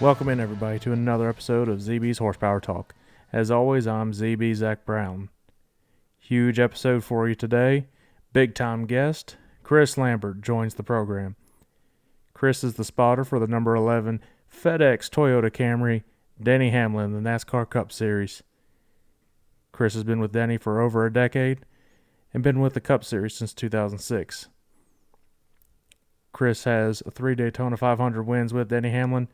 Welcome in, everybody, to another episode of ZB's Horsepower Talk. As always, I'm ZB Zack Brown. Huge episode for you today. Big time guest, Chris Lambert, joins the program. Chris is the spotter for the number 11 FedEx Toyota Camry, Denny Hamlin, the NASCAR Cup Series. Chris has been with Denny for over a decade and been with the Cup Series since 2006. Chris has 3 Daytona 500 wins with Denny Hamlin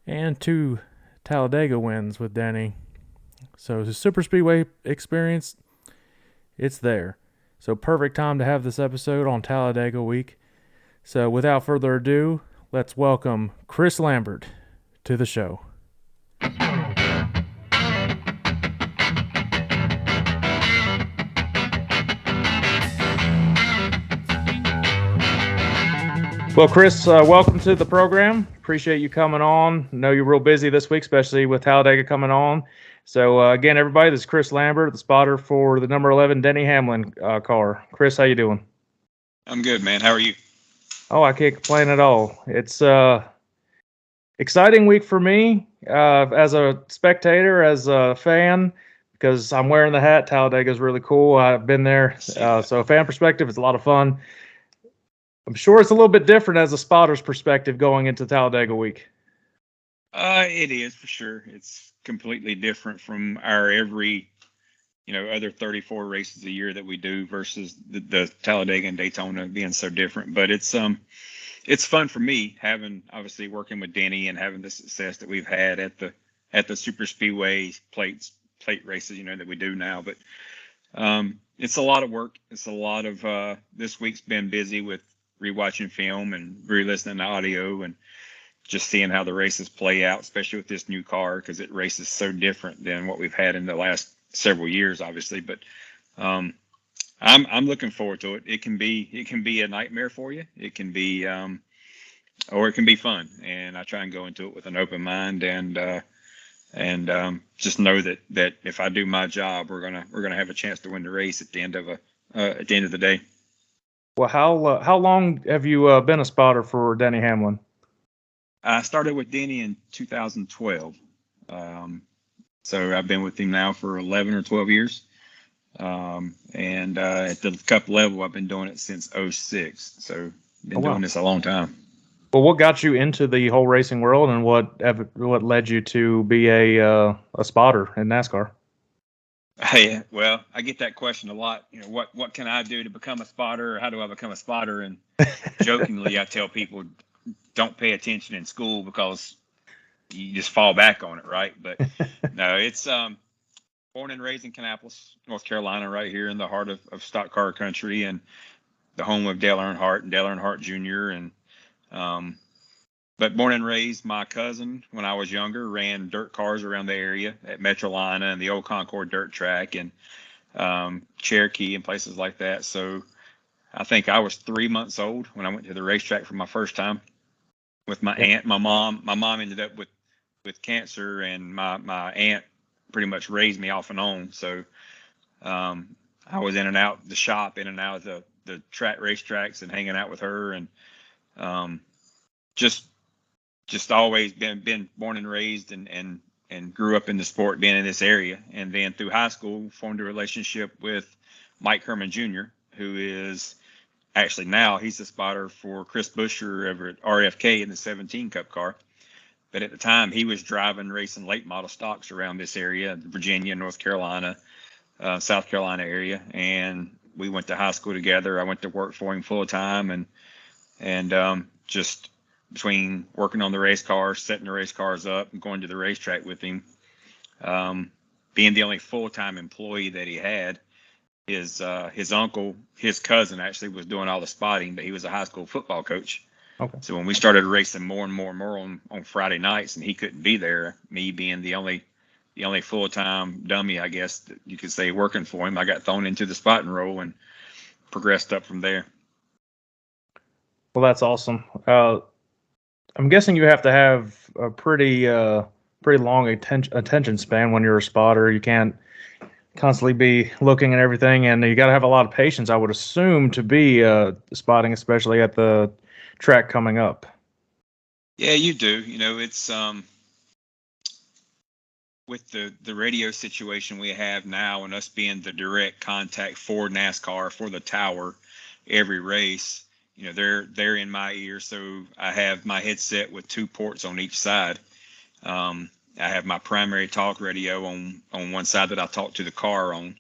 and 2 Talladega wins with Denny. So his super speedway experience, it's there. So perfect time to have this episode on Talladega week. So without further ado, let's welcome Chris Lambert to the show. Well, Chris, welcome to the program. Appreciate you coming on. I know you're real busy this week, especially with Talladega coming on. So, again, everybody, this is Chris Lambert, the spotter for the number 11 Denny Hamlin car. Chris, how you doing? I'm good, man. How are you? Oh, I can't complain at all. It's exciting week for me as a spectator, as a fan, because I'm wearing the hat. Talladega is really cool. I've been there. So, fan perspective, it's a lot of fun. I'm sure it's a little bit different as a spotter's perspective going into Talladega week. It is for sure. It's completely different from our other 34 races a year that we do versus the Talladega and Daytona being so different. But it's fun for me obviously working with Denny and having the success that we've had at the super speedway plate races, that we do now. But it's a lot of work. It's a lot of this week's been busy with rewatching film and re-listening to audio and just seeing how the races play out, especially with this new car, because it races so different than what we've had in the last several years, obviously. But I'm looking forward to it. It can be a nightmare for you. It can be or it can be fun. And I try and go into it with an open mind and just know that if I do my job, we're gonna have a chance to win the race at the end of the day. Well, how long have you been a spotter for Denny Hamlin? I started with Denny in 2012. So I've been with him now for 11 or 12 years. And at the Cup level, I've been doing it since 2006. So been doing this a long time. Well, what got you into the whole racing world, and what led you to be a spotter in NASCAR? Hey, well, I get that question a lot. What can I do to become a spotter? Or how do I become a spotter? And jokingly, I tell people, don't pay attention in school because you just fall back on it, right? But no, it's born and raised in Kannapolis, North Carolina, right here in the heart of stock car country, and the home of Dale Earnhardt and Dale Earnhardt Jr. And but born and raised, my cousin, when I was younger, ran dirt cars around the area at Metrolina and the old Concord dirt track and Cherokee and places like that. So I think I was 3 months old when I went to the racetrack for my first time with my aunt, my mom. My mom ended up with cancer, and my aunt pretty much raised me off and on. So I was in and out the shop, in and out of the track racetracks and hanging out with her, and just always been born and raised and grew up in the sport, being in this area. And then through high school, formed a relationship with Mike Herman Jr., who is actually now he's the spotter for Chris Buescher over at RFK in the 17 Cup car. But at the time, he was driving racing late model stocks around this area, Virginia, North Carolina, South Carolina area. And we went to high school together. I went to work for him full time, and just between working on the race cars, setting the race cars up, and going to the racetrack with him, being the only full-time employee that he had, his uncle, his cousin actually was doing all the spotting, but he was a high school football coach. Okay. So when we started racing more and more and more on Friday nights, and he couldn't be there, me being the only full-time dummy, I guess that you could say, working for him, I got thrown into the spotting role and progressed up from there. Well, that's awesome. I'm guessing you have to have a pretty long attention span when you're a spotter. You can't constantly be looking at everything, and you got to have a lot of patience, I would assume, to be spotting, especially at the track coming up. Yeah, you do. It's with the radio situation we have now and us being the direct contact for NASCAR for the tower every race. They're in my ear, so I have my headset with two ports on each side. I have my primary talk radio on one side that I talk to the car on,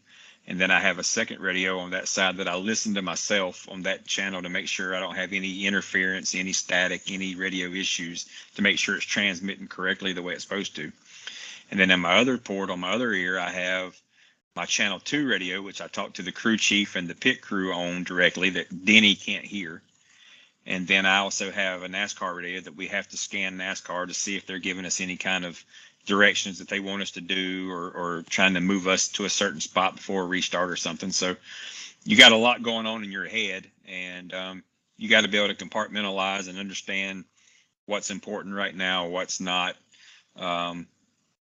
and then I have a second radio on that side that I listen to myself on that channel to make sure I don't have any interference, any static, any radio issues, to make sure it's transmitting correctly the way it's supposed to. And then in my other port on my other ear, I have my channel 2 radio, which I talk to the crew chief and the pit crew on directly that Denny can't hear. And then I also have a NASCAR radio that we have to scan NASCAR to see if they're giving us any kind of directions that they want us to do, or trying to move us to a certain spot before a restart or something. So you got a lot going on in your head, and you got to be able to compartmentalize and understand what's important right now, what's not, and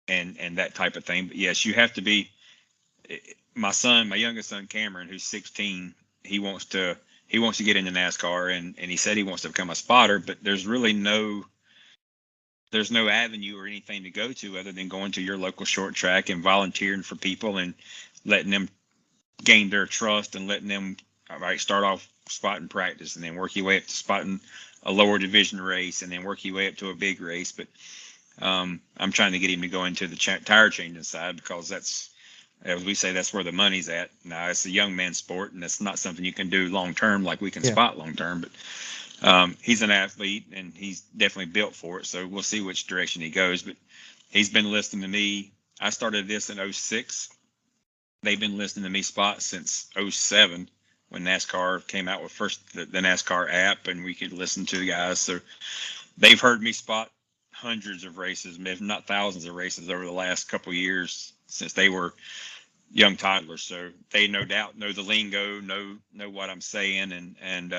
that type of thing. But yes, you have to be. My youngest son Cameron, who's 16, he wants to get into NASCAR, and he said he wants to become a spotter, but there's no avenue or anything to go to other than going to your local short track and volunteering for people and letting them gain their trust and letting them, all right, start off spotting practice and then work your way up to spotting a lower division race and then work your way up to a big race. But I'm trying to get him to go into the tire changing side, because that's, as we say, that's where the money's at. Now, it's a young man's sport, and it's not something you can do long term like we can spot long term. But he's an athlete, and he's definitely built for it. So we'll see which direction he goes. But he's been listening to me. I started this in 06. They've been listening to me spot since 07, when NASCAR came out with first the NASCAR app, and we could listen to the guys. So they've heard me spot hundreds of races, if not thousands of races, over the last couple of years since they were young toddlers. So they no doubt know the lingo, know what I'm saying, and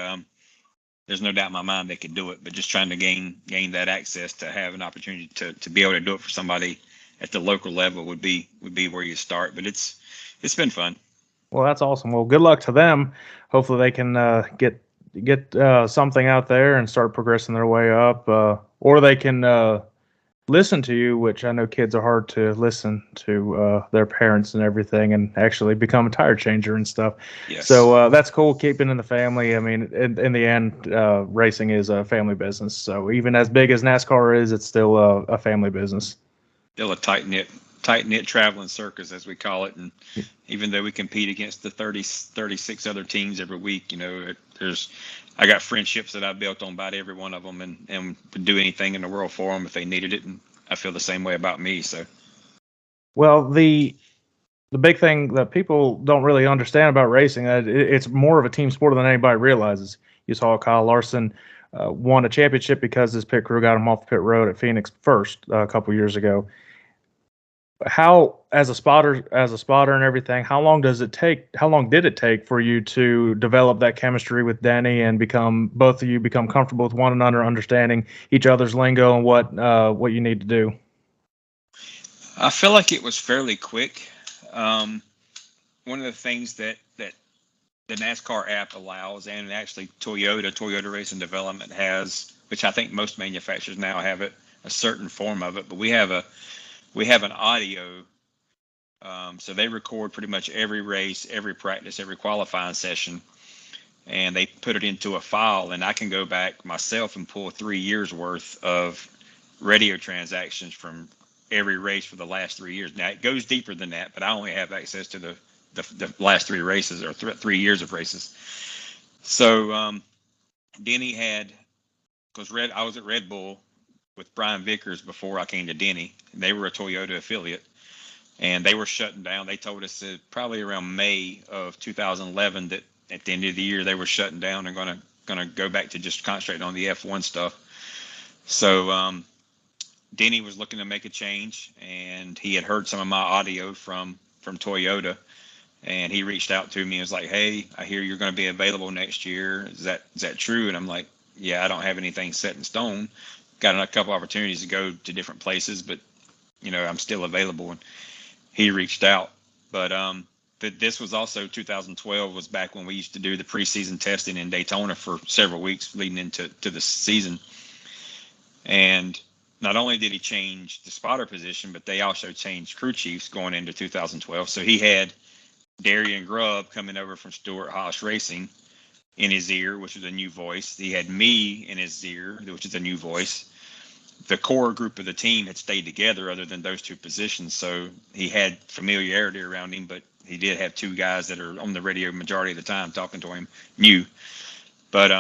there's no doubt in my mind they could do it. But just trying to gain that access to have an opportunity to be able to do it for somebody at the local level would be where you start. But it's been fun. Well, that's awesome. Well, good luck to them. Hopefully, they can get something out there and start progressing their way up, or they can listen to you, which I know kids are hard to listen to their parents and everything, and actually become a tire changer and stuff. Yes. So that's cool, keeping in the family. I mean, in the end, racing is a family business. So even as big as NASCAR is, it's still a family business. Still a tight-knit traveling circus, as we call it. And even though we compete against the 36 other teams every week, I got friendships that I built on about every one of them, and would do anything in the world for them if they needed it. And I feel the same way about me. So, well, the big thing that people don't really understand about racing, it's more of a team sport than anybody realizes. You saw Kyle Larson won a championship because his pit crew got him off the pit road at Phoenix first a couple years ago. How, as a spotter and everything, how long did it take for you to develop that chemistry with Denny and both of you become comfortable with one another, understanding each other's lingo and what you need to do? I feel like it was fairly quick. One of the things that the NASCAR app allows, and actually Toyota Racing Development has, which I think most manufacturers now have it, a certain form of it, but we have an audio. So they record pretty much every race, every practice, every qualifying session, and they put it into a file, and I can go back myself and pull 3 years worth of radio transactions from every race for the last 3 years. Now it goes deeper than that, but I only have access to the last 3 races, or 3 years of races. So Denny had, because I was at Red Bull with Brian Vickers before I came to Denny. They were a Toyota affiliate, and they were shutting down. They told us that probably around May of 2011 that at the end of the year they were shutting down and gonna go back to just concentrating on the F1 stuff. So Denny was looking to make a change, and he had heard some of my audio from Toyota, and he reached out to me and was like, "Hey, I hear you're going to be available next year. Is that true?" And I'm like, "Yeah, I don't have anything set in stone. Got a couple opportunities to go to different places, but I'm still available." And he reached out, but this was also 2012, was back when we used to do the preseason testing in Daytona for several weeks leading into the season. And not only did he change the spotter position, but they also changed crew chiefs going into 2012. So he had Darian Grubb coming over from Stewart Haas Racing in his ear, which was a new voice. He had me in his ear, which is a new voice. The core group of the team had stayed together other than those two positions. So he had familiarity around him, but he did have two guys that are on the radio majority of the time talking to him, new. But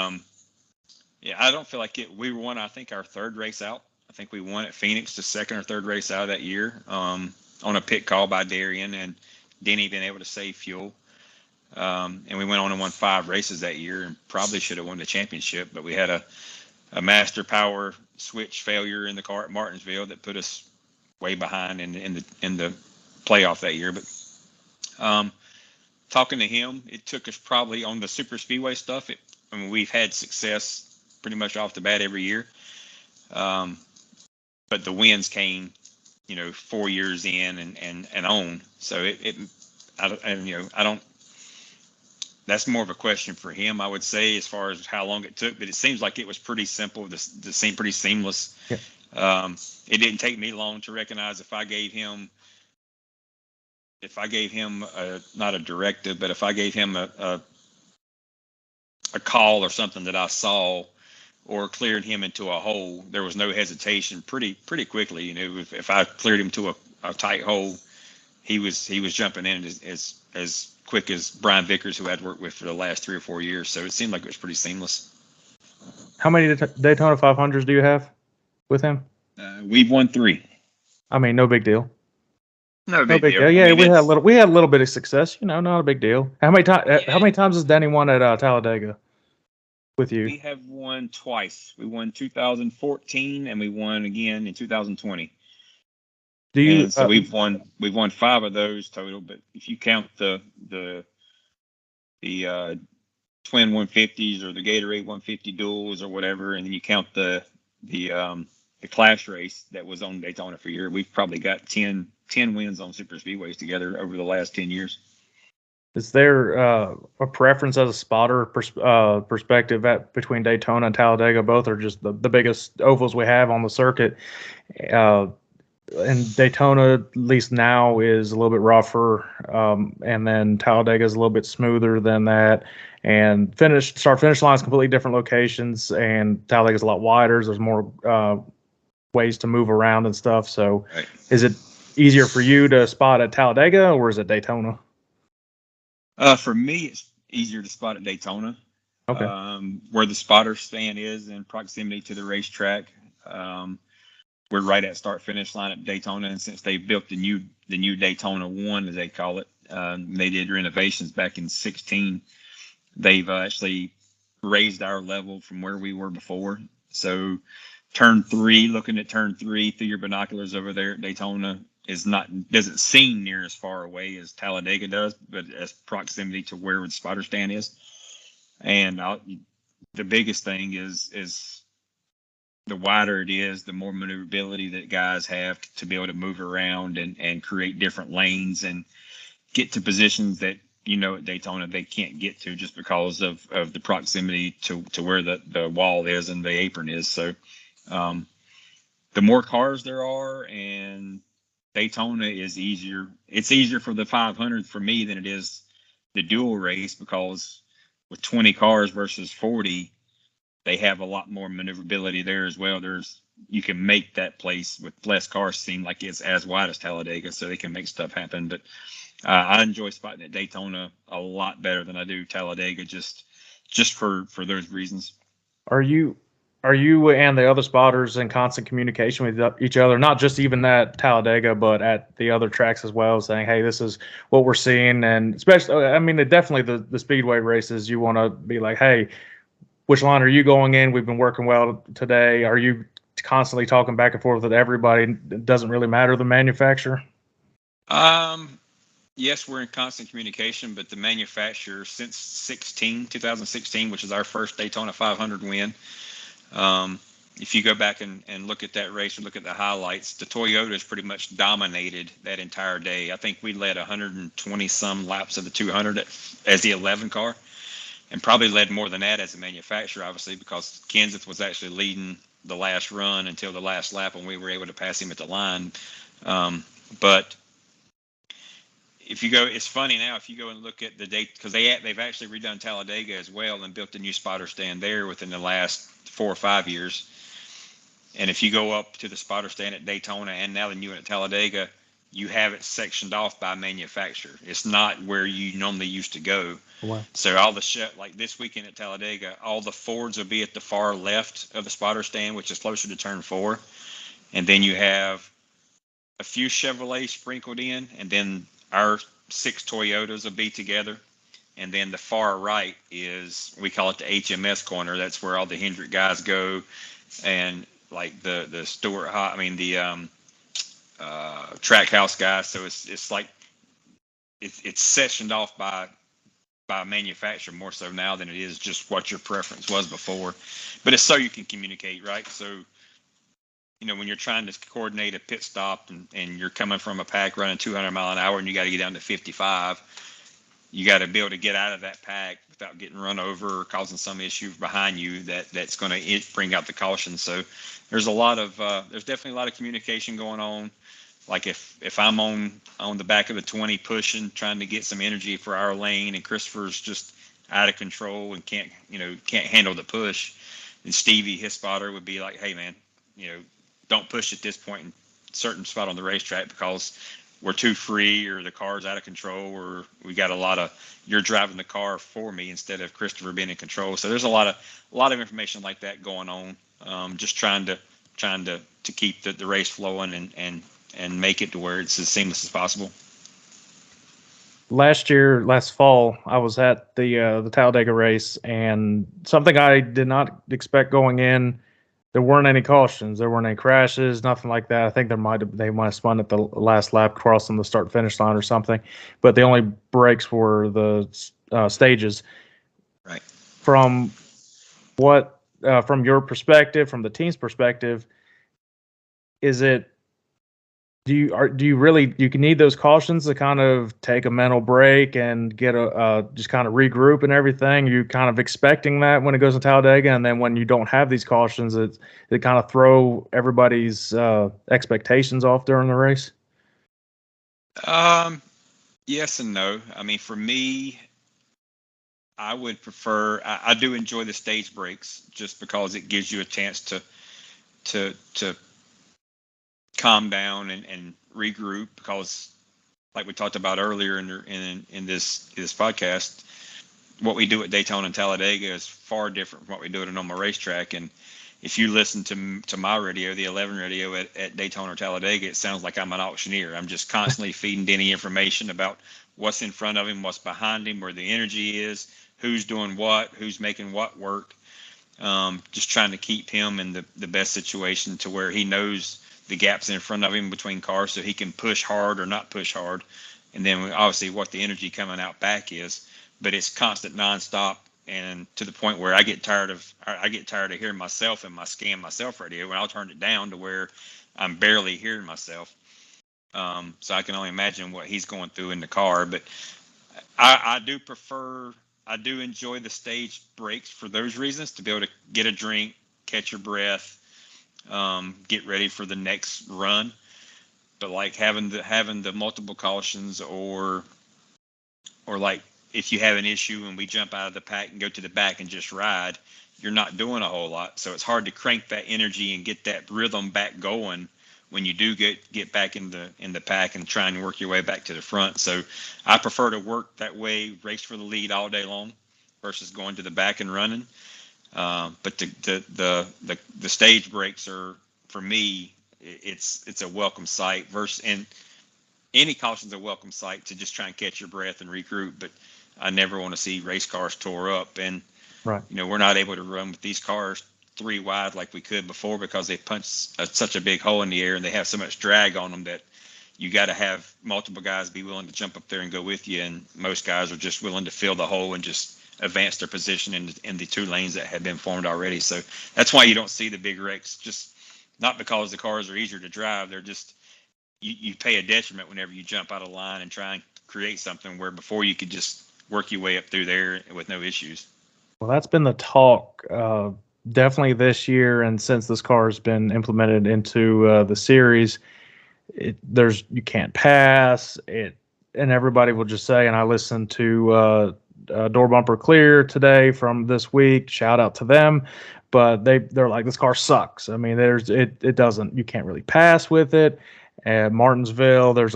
yeah, I don't feel like it. We won, I think, our third race out. I think we won at Phoenix, the second or third race out of that year, on a pit call by Darian and Denny being able to save fuel. And we went on and won 5 races that year and probably should have won the championship, but we had a master power switch failure in the car at Martinsville that put us way behind in the playoff that year. But talking to him, it took us probably on the super speedway stuff. I mean, we've had success pretty much off the bat every year. But the wins came, 4 years in and on. So I don't. That's more of a question for him, I would say, as far as how long it took. But it seems like it was pretty simple. This seemed pretty seamless. Yeah. It didn't take me long to recognize if I gave him not a directive, but if I gave him a call or something that I saw or cleared him into a hole, there was no hesitation pretty quickly. If I cleared him to a tight hole, he was jumping in as quick as Brian Vickers, who I'd worked with for the last 3 or 4 years. So it seemed like it was pretty seamless. How many Daytona 500s do you have with him? We've won 3. I mean, no big deal. No big deal. Yeah, we had a little bit of success. Not a big deal. How many times has Denny won at Talladega with you? We have won twice. We won 2014 and we won again in 2020. So we've won 5 of those total, but if you count the twin 150s or the Gatorade 150 duels or whatever, and then you count the clash race that was on Daytona for a year, we've probably got 10 wins on super speedways together over the last 10 years. Is there a preference as a spotter perspective between Daytona and Talladega? Both are just the biggest ovals we have on the circuit. And Daytona, at least now, is a little bit rougher, and then Talladega is a little bit smoother than that. And start-finish lines completely different locations, and Talladega is a lot wider. There's more ways to move around and stuff. So, right. Is it easier for you to spot at Talladega, or is it Daytona? For me, it's easier to spot at Daytona. Okay. Where the spotter stand is in proximity to the racetrack. We're right at start-finish line at Daytona, and since they built the new Daytona 1, as they call it, they did renovations back in 2016. They've actually raised our level from where we were before. So, looking at turn 3 through your binoculars over there at Daytona doesn't seem near as far away as Talladega does, but as proximity to where the spotter stand is. And the biggest thing is the wider it is, the more maneuverability that guys have to be able to move around and create different lanes and get to positions that, at Daytona they can't get to just because of the proximity to where the wall is and the apron is. So the more cars there are, and Daytona is easier. It's easier for the 500 for me than it is the dual race, because with 20 cars versus 40, they have a lot more maneuverability there as well. You can make that place with less cars seem like it's as wide as Talladega, so they can make stuff happen. But I enjoy spotting at Daytona a lot better than I do Talladega, just for those reasons. Are you and the other spotters in constant communication with each other, not just even at Talladega, but at the other tracks as well, saying, hey, this is what we're seeing? And especially, I mean, definitely the speedway races, you want to be like, hey, which line are you going in? We've been working well today. Are you constantly talking back and forth with everybody? It doesn't really matter the manufacturer? Yes, we're in constant communication, but the manufacturer since 2016, which is our first Daytona 500 win, if you go back and look at that race or look at the highlights, the Toyotas pretty much dominated that entire day. I think we led 120 some laps of the 200 as the 11 car. And probably led more than that as a manufacturer, obviously, because Kenseth was actually leading the last run until the last lap when we were able to pass him at the line. But if you go, it's funny now, if you go and look at the date, because they've actually redone Talladega as well and built a new spotter stand there within the last 4 or 5 years. And if you go up to the spotter stand at Daytona and now the new one at Talladega, you have it sectioned off by manufacturer. It's not where you normally used to go. Wow. So all the like this weekend at Talladega, all the Fords will be at the far left of the spotter stand, which is closer to turn 4. And then you have a few Chevrolets sprinkled in, and then our 6 Toyotas will be together. And then the far right is, we call it the HMS corner. That's where all the Hendrick guys go. And like the Stewart, the Trackhouse guys. So it's like, it's sectioned off by manufacturer more so now than it is just what your preference was before. But it's so you can communicate, right? So, when you're trying to coordinate a pit stop and you're coming from a pack running 200 mile an hour and you got to get down to 55, you got to be able to get out of that pack without getting run over or causing some issue behind you that's going to bring out the caution. So there's definitely a lot of communication going on. Like if I'm on the back of the 20 pushing, trying to get some energy for our lane, and Christopher's just out of control and can't handle the push, and Stevie, his spotter, would be like, hey man, don't push at this point in certain spot on the racetrack because we're too free, or the car's out of control, or we got you're driving the car for me instead of Christopher being in control. So there's a lot of information like that going on. Just trying to keep the race flowing and make it to where it's as seamless as possible. Last fall, I was at the Talladega race, and something I did not expect going in. There weren't any cautions. There weren't any crashes, nothing like that. I think they might have spun at the last lap, crossing the start-finish line or something. But the only breaks were the stages. Right. From your perspective, from the team's perspective, do you need those cautions to kind of take a mental break and get just kind of regroup and everything? You kind of expecting that when it goes to Talladega, and then when you don't have these cautions, it kind of throw everybody's expectations off during the race? Yes and no. I mean, for me, I would prefer. I do enjoy the stage breaks just because it gives you a chance to calm down and regroup, because like we talked about earlier in this podcast, what we do at Daytona and Talladega is far different from what we do at a normal racetrack. And if you listen to my radio, the 11 radio at Daytona or Talladega, it sounds like I'm an auctioneer. I'm just constantly feeding Denny information about what's in front of him, what's behind him, where the energy is, who's doing what, who's making what work. Just trying to keep him in the best situation to where he knows the gaps in front of him between cars so he can push hard or not push hard. And then obviously what the energy coming out back is, but it's constant nonstop, and to the point where I get tired of hearing myself in my scan myself radio, and I'll turn it down to where I'm barely hearing myself. So I can only imagine what he's going through in the car. But I do enjoy the stage breaks for those reasons, to be able to get a drink, catch your breath, get ready for the next run. But like having the multiple cautions, or like if you have an issue and we jump out of the pack and go to the back and just ride, you're not doing a whole lot. So it's hard to crank that energy and get that rhythm back going when you do get back in the pack and try and work your way back to the front. So I prefer to work that way, race for the lead all day long, versus going to the back and running. But the stage breaks are, for me, it's a welcome sight. And any caution's a welcome sight to just try and catch your breath and regroup. But I never want to see race cars tore up. And right, we're not able to run with these cars 3 wide like we could before, because they punch such a big hole in the air and they have so much drag on them that you got to have multiple guys be willing to jump up there and go with you. And most guys are just willing to fill the hole and just advance their position in the 2 lanes that have been formed already. So that's why you don't see the big wrecks, just not because the cars are easier to drive. They're just, you pay a detriment whenever you jump out of line and try and create something where before you could just work your way up through there with no issues. Well, that's been the talk definitely this year, and since this car has been implemented into the series, you can't pass it, and everybody will just say. And I listened to Door Bumper Clear today from this week. Shout out to them, but they're like, this car sucks. I mean, it doesn't, you can't really pass with it. At Martinsville, there's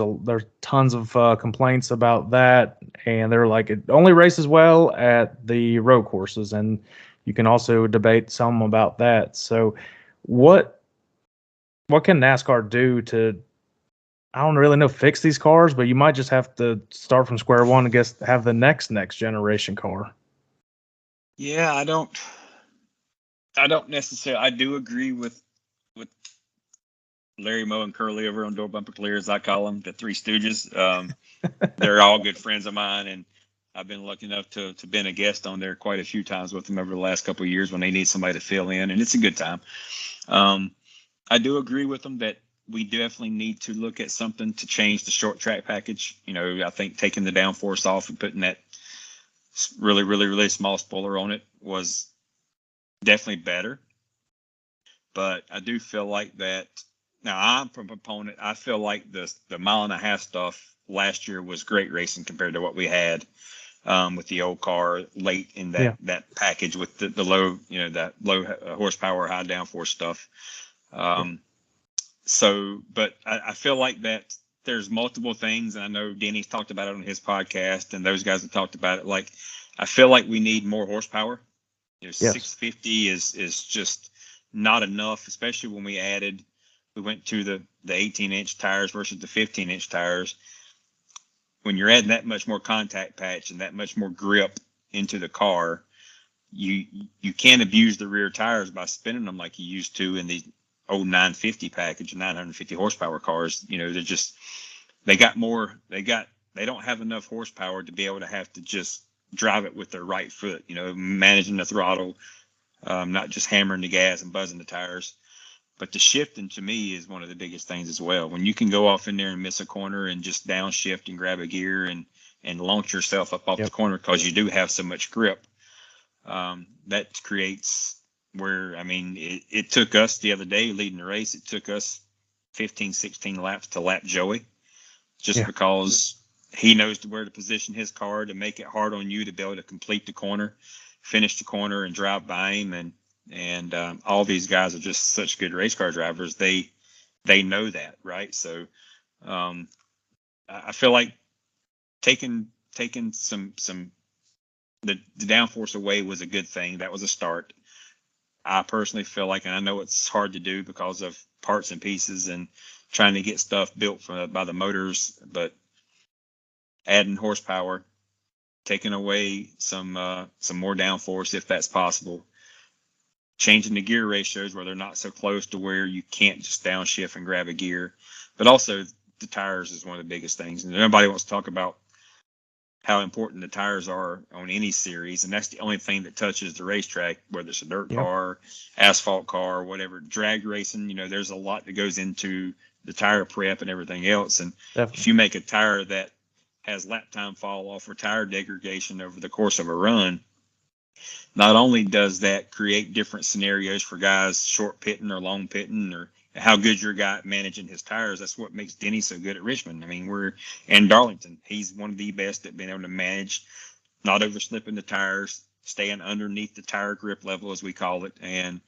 tons of complaints about that, and they're like, it only races well at the road courses, and you can also debate some about that. So, what can NASCAR do to, I don't really know, fix these cars, but you might just have to start from square one and guess have the next generation car. Yeah, I don't necessarily. I do agree with Larry Moe and Curly over on Door Bumper Clear, as I call them, the Three Stooges. They're all good friends of mine, and I've been lucky enough to been a guest on there quite a few times with them over the last couple of years when they need somebody to fill in, and it's a good time. I do agree with them that we definitely need to look at something to change the short track package. You know, I think taking the downforce off and putting that really, really, really small spoiler on it was definitely better. But I do feel like that. Now, I'm a proponent. I feel like the mile and a half stuff last year was great racing compared to what we had with the old car late in that package with the low, that low horsepower, high downforce stuff. But I feel like that there's multiple things, and I know Denny's talked about it on his podcast, and those guys have talked about it. Like, I feel like we need more horsepower. 650 is just not enough, especially when we went to the 18-inch tires versus the 15-inch tires. When you're adding that much more contact patch and that much more grip into the car, you can't abuse the rear tires by spinning them like you used to in the old 950 package, 950 horsepower cars. They don't have enough horsepower to be able to have to just drive it with their right foot, managing the throttle, not just hammering the gas and buzzing the tires. But the shifting, to me, is one of the biggest things as well. When you can go off in there and miss a corner and just downshift and grab a gear and launch yourself up off the corner because you do have so much grip, that creates where, it took us the other day leading the race, it took us 15, 16 laps to lap Joey because he knows where to position his car to make it hard on you to be able to complete the corner, finish the corner, and drive by him. And all these guys are just such good race car drivers. They know that, right? So I feel like taking some the downforce away was a good thing. That was a start. I personally feel like, and I know it's hard to do because of parts and pieces and trying to get stuff built by the motors, but adding horsepower, taking away some more downforce if that's possible, changing the gear ratios where they're not so close to where you can't just downshift and grab a gear. But also the tires is one of the biggest things. And nobody wants to talk about how important the tires are on any series. And that's the only thing that touches the racetrack, whether it's a dirt car, asphalt car, whatever, drag racing, there's a lot that goes into the tire prep and everything else. And if you make a tire that has lap time fall off or tire degradation over the course of a run, not only does that create different scenarios for guys short pitting or long pitting or how good your guy at managing his tires. That's what makes Denny so good at Richmond. And Darlington, he's one of the best at being able to manage, not overslipping the tires, staying underneath the tire grip level, as we call it, and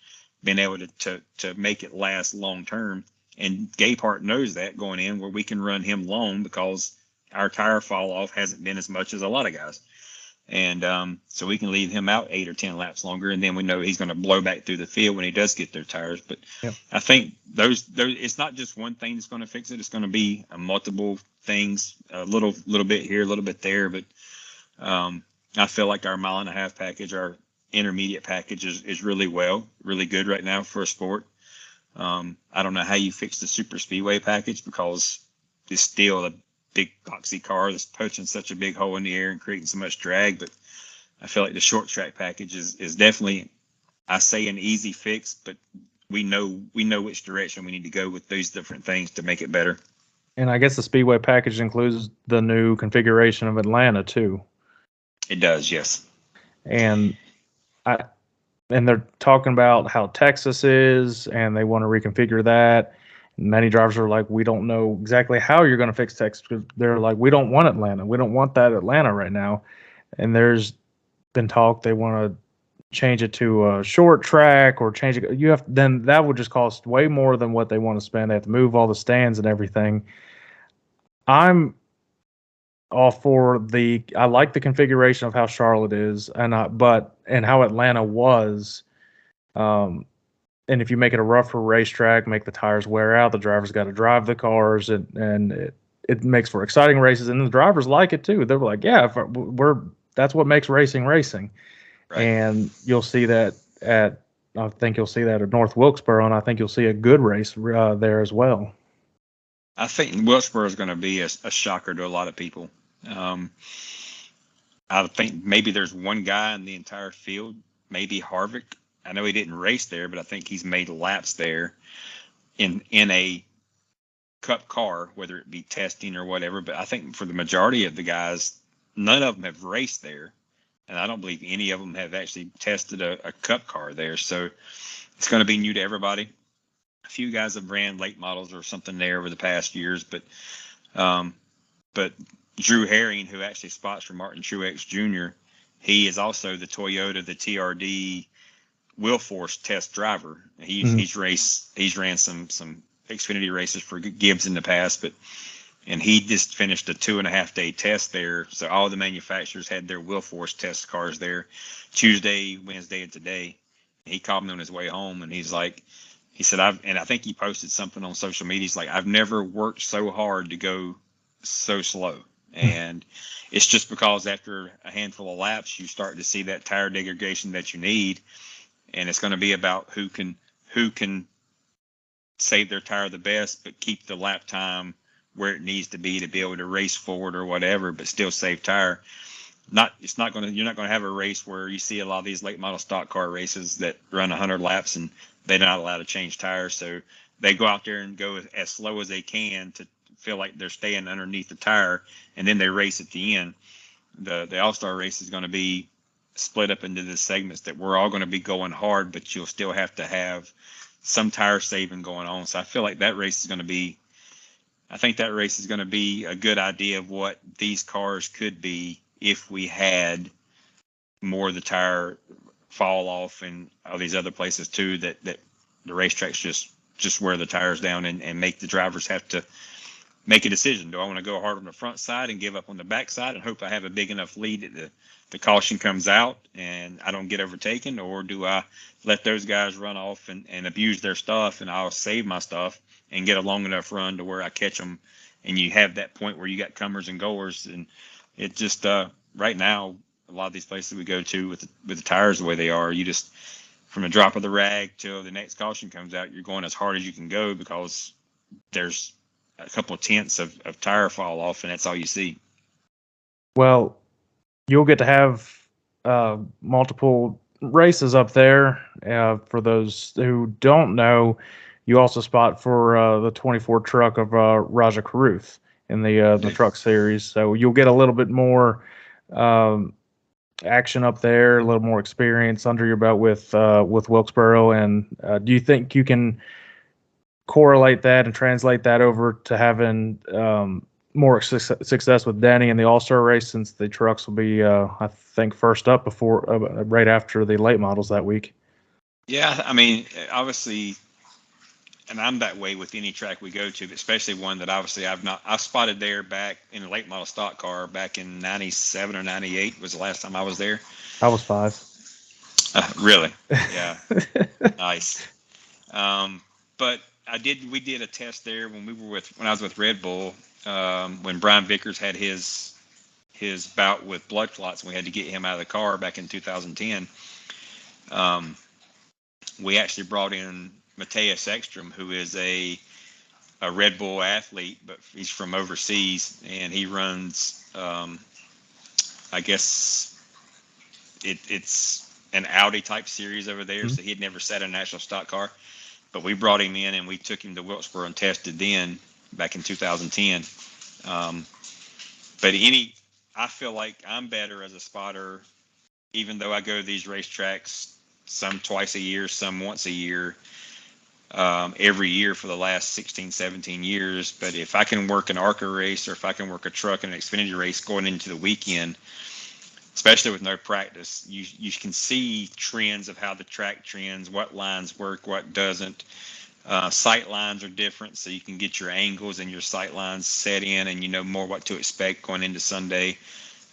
being able to make it last long term. And Gapehart knows that going in, where we can run him long because our tire fall off hasn't been as much as a lot of guys. And so we can leave him out 8 or 10 laps longer, and then we know he's going to blow back through the field when he does get their tires. But I think those it's not just one thing that's going to fix it. It's going to be multiple things, a little bit here, a little bit there. But I feel like our mile and a half package, our intermediate package is really good right now for a sport. I don't know how you fix the super speedway package because it's still a big boxy car that's poaching such a big hole in the air and creating so much drag. But I feel like the short track package is definitely, I say, an easy fix, but we know which direction we need to go with these different things to make it better. And I guess the speedway package includes the new configuration of Atlanta too. It does, yes. And and they're talking about how Texas is, and they want to reconfigure that. Many drivers are like, we don't know exactly how you're going to fix Texas, because they're like, we don't want Atlanta. We don't want that Atlanta right now. And there's been talk they want to change it to a short track or change it. Then that would just cost way more than what they want to spend. They have to move all the stands and everything. I'm all for I like the configuration of how Charlotte is, and how Atlanta was. Um, and if you make it a rougher racetrack, make the tires wear out, the drivers got to drive the cars, and it makes for exciting races, and the drivers like it too. They're like, yeah, if we're that's what makes racing racing. Right. And you'll see that I think you'll see that at North Wilkesboro, and I think you'll see a good race there as well. I think Wilkesboro is going to be a shocker to a lot of people. I think maybe there's one guy in the entire field, maybe Harvick. I know he didn't race there, but I think he's made laps there in a Cup car, whether it be testing or whatever. But I think for the majority of the guys, none of them have raced there, and I don't believe any of them have actually tested a Cup car there. So it's going to be new to everybody. A few guys have ran late models or something there over the past years, but Drew Herring, who actually spots for Martin Truex Jr., he is also the Toyota, the TRD Wilforce test driver. He's ran some Xfinity races for Gibbs in the past, and he just finished a 2.5 day test there. So all the manufacturers had their Wilforce test cars there Tuesday, Wednesday, and today. He called me on his way home, and he said, I think he posted something on social media. He's like, I've never worked so hard to go so slow. And it's just because after a handful of laps, you start to see that tire degradation that you need. And it's going to be about who can save their tire the best, but keep the lap time where it needs to be able to race forward or whatever, but still save tire. You're not going to have a race where you see a lot of these late model stock car races that run 100 laps and they're not allowed to change tires. So they go out there and go as slow as they can to feel like they're staying underneath the tire, and then they race at the end. The All-Star race is going to be split up into the segments that we're all going to be going hard, but you'll still have to have some tire saving going on. So I feel like that race is going to be a good idea of what these cars could be if we had more of the tire fall off and all these other places too, that the racetracks just wear the tires down and make the drivers have to make a decision. Do I want to go hard on the front side and give up on the back side and hope I have a big enough lead that the caution comes out and I don't get overtaken? Or do I let those guys run off and abuse their stuff, and I'll save my stuff and get a long enough run to where I catch them? And you have that point where you got comers and goers. And it just, right now, a lot of these places we go to with the tires the way they are, you just, from the drop of the rag till the next caution comes out, you're going as hard as you can go because there's a couple of tenths of tire fall off, and that's all you see. Well, you'll get to have multiple races up there. For those who don't know, you also spot for the 24 truck of Rajah Caruth in the Truck Series. So you'll get a little bit more action up there, a little more experience under your belt with Wilkesboro. And do you think you can correlate that and translate that over to having more success with Denny in the All-Star race, since the trucks will be, I think, first up before right after the late models that week? Yeah, I mean, obviously, and I'm that way with any track we go to, but especially one that obviously I've spotted there back in a late model stock car back in 97 or 98 was the last time I was there. I was 5. Really? Yeah. Nice. But we did a test there when I was with Red Bull, when Brian Vickers had his bout with blood clots, and we had to get him out of the car back in 2010. We actually brought in Matthias Ekstrom, who is a Red Bull athlete, but he's from overseas, and he runs, I guess it's an Audi type series over there. So he had never sat in a national stock car, but we brought him in and we took him to Wilkesboro and tested then back in 2010. But I feel like I'm better as a spotter, even though I go to these racetracks some twice a year, some once a year, every year for the last 16, 17 years. But if I can work an ARCA race, or if I can work a truck and an Xfinity race going into the weekend, especially with no practice, you can see trends of how the track trends, what lines work, what doesn't. Sight lines are different, so you can get your angles and your sight lines set in, and you know more what to expect going into Sunday.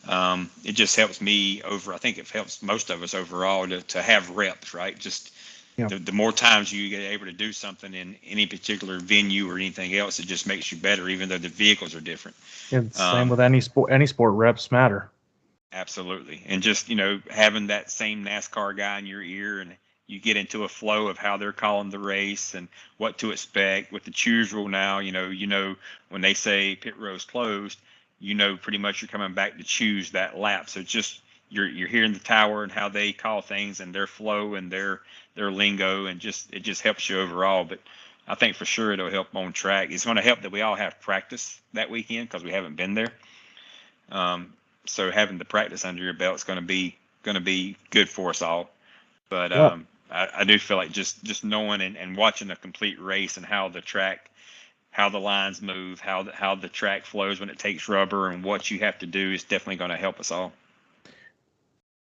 It just helps me I think it helps most of us overall to have reps, right? Just Yeah. the more times you get able to do something in any particular venue or anything else, it just makes you better, even though the vehicles are different. It's same with any sport. Any sport, reps matter. Absolutely. And just, having that same NASCAR guy in your ear, and you get into a flow of how they're calling the race and what to expect with the choose rule now, when they say pit road's closed, pretty much you're coming back to choose that lap. So just you're hearing the tower and how they call things and their flow and their lingo, and it just helps you overall. But I think for sure it'll help on track. It's going to help that we all have practice that weekend because we haven't been there. So having the practice under your belt is going to be good for us all. But Yeah. I do feel like just knowing and watching a complete race and how the lines move, how the track flows when it takes rubber, and what you have to do is definitely going to help us all.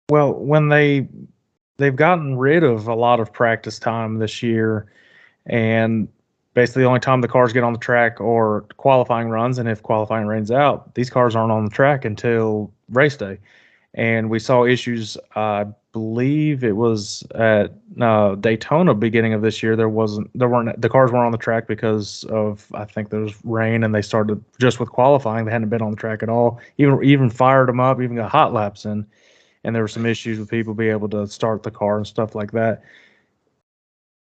Well, when they've gotten rid of a lot of practice time this year, and basically the only time the cars get on the track or qualifying runs, and if qualifying rains out, these cars aren't on the track until race day. And we saw issues. I believe it was at Daytona beginning of this year. The cars weren't on the track because of, I think there was rain, and they started just with qualifying. They hadn't been on the track at all. Even fired them up, even got hot laps in, and there were some issues with people being able to start the car and stuff like that.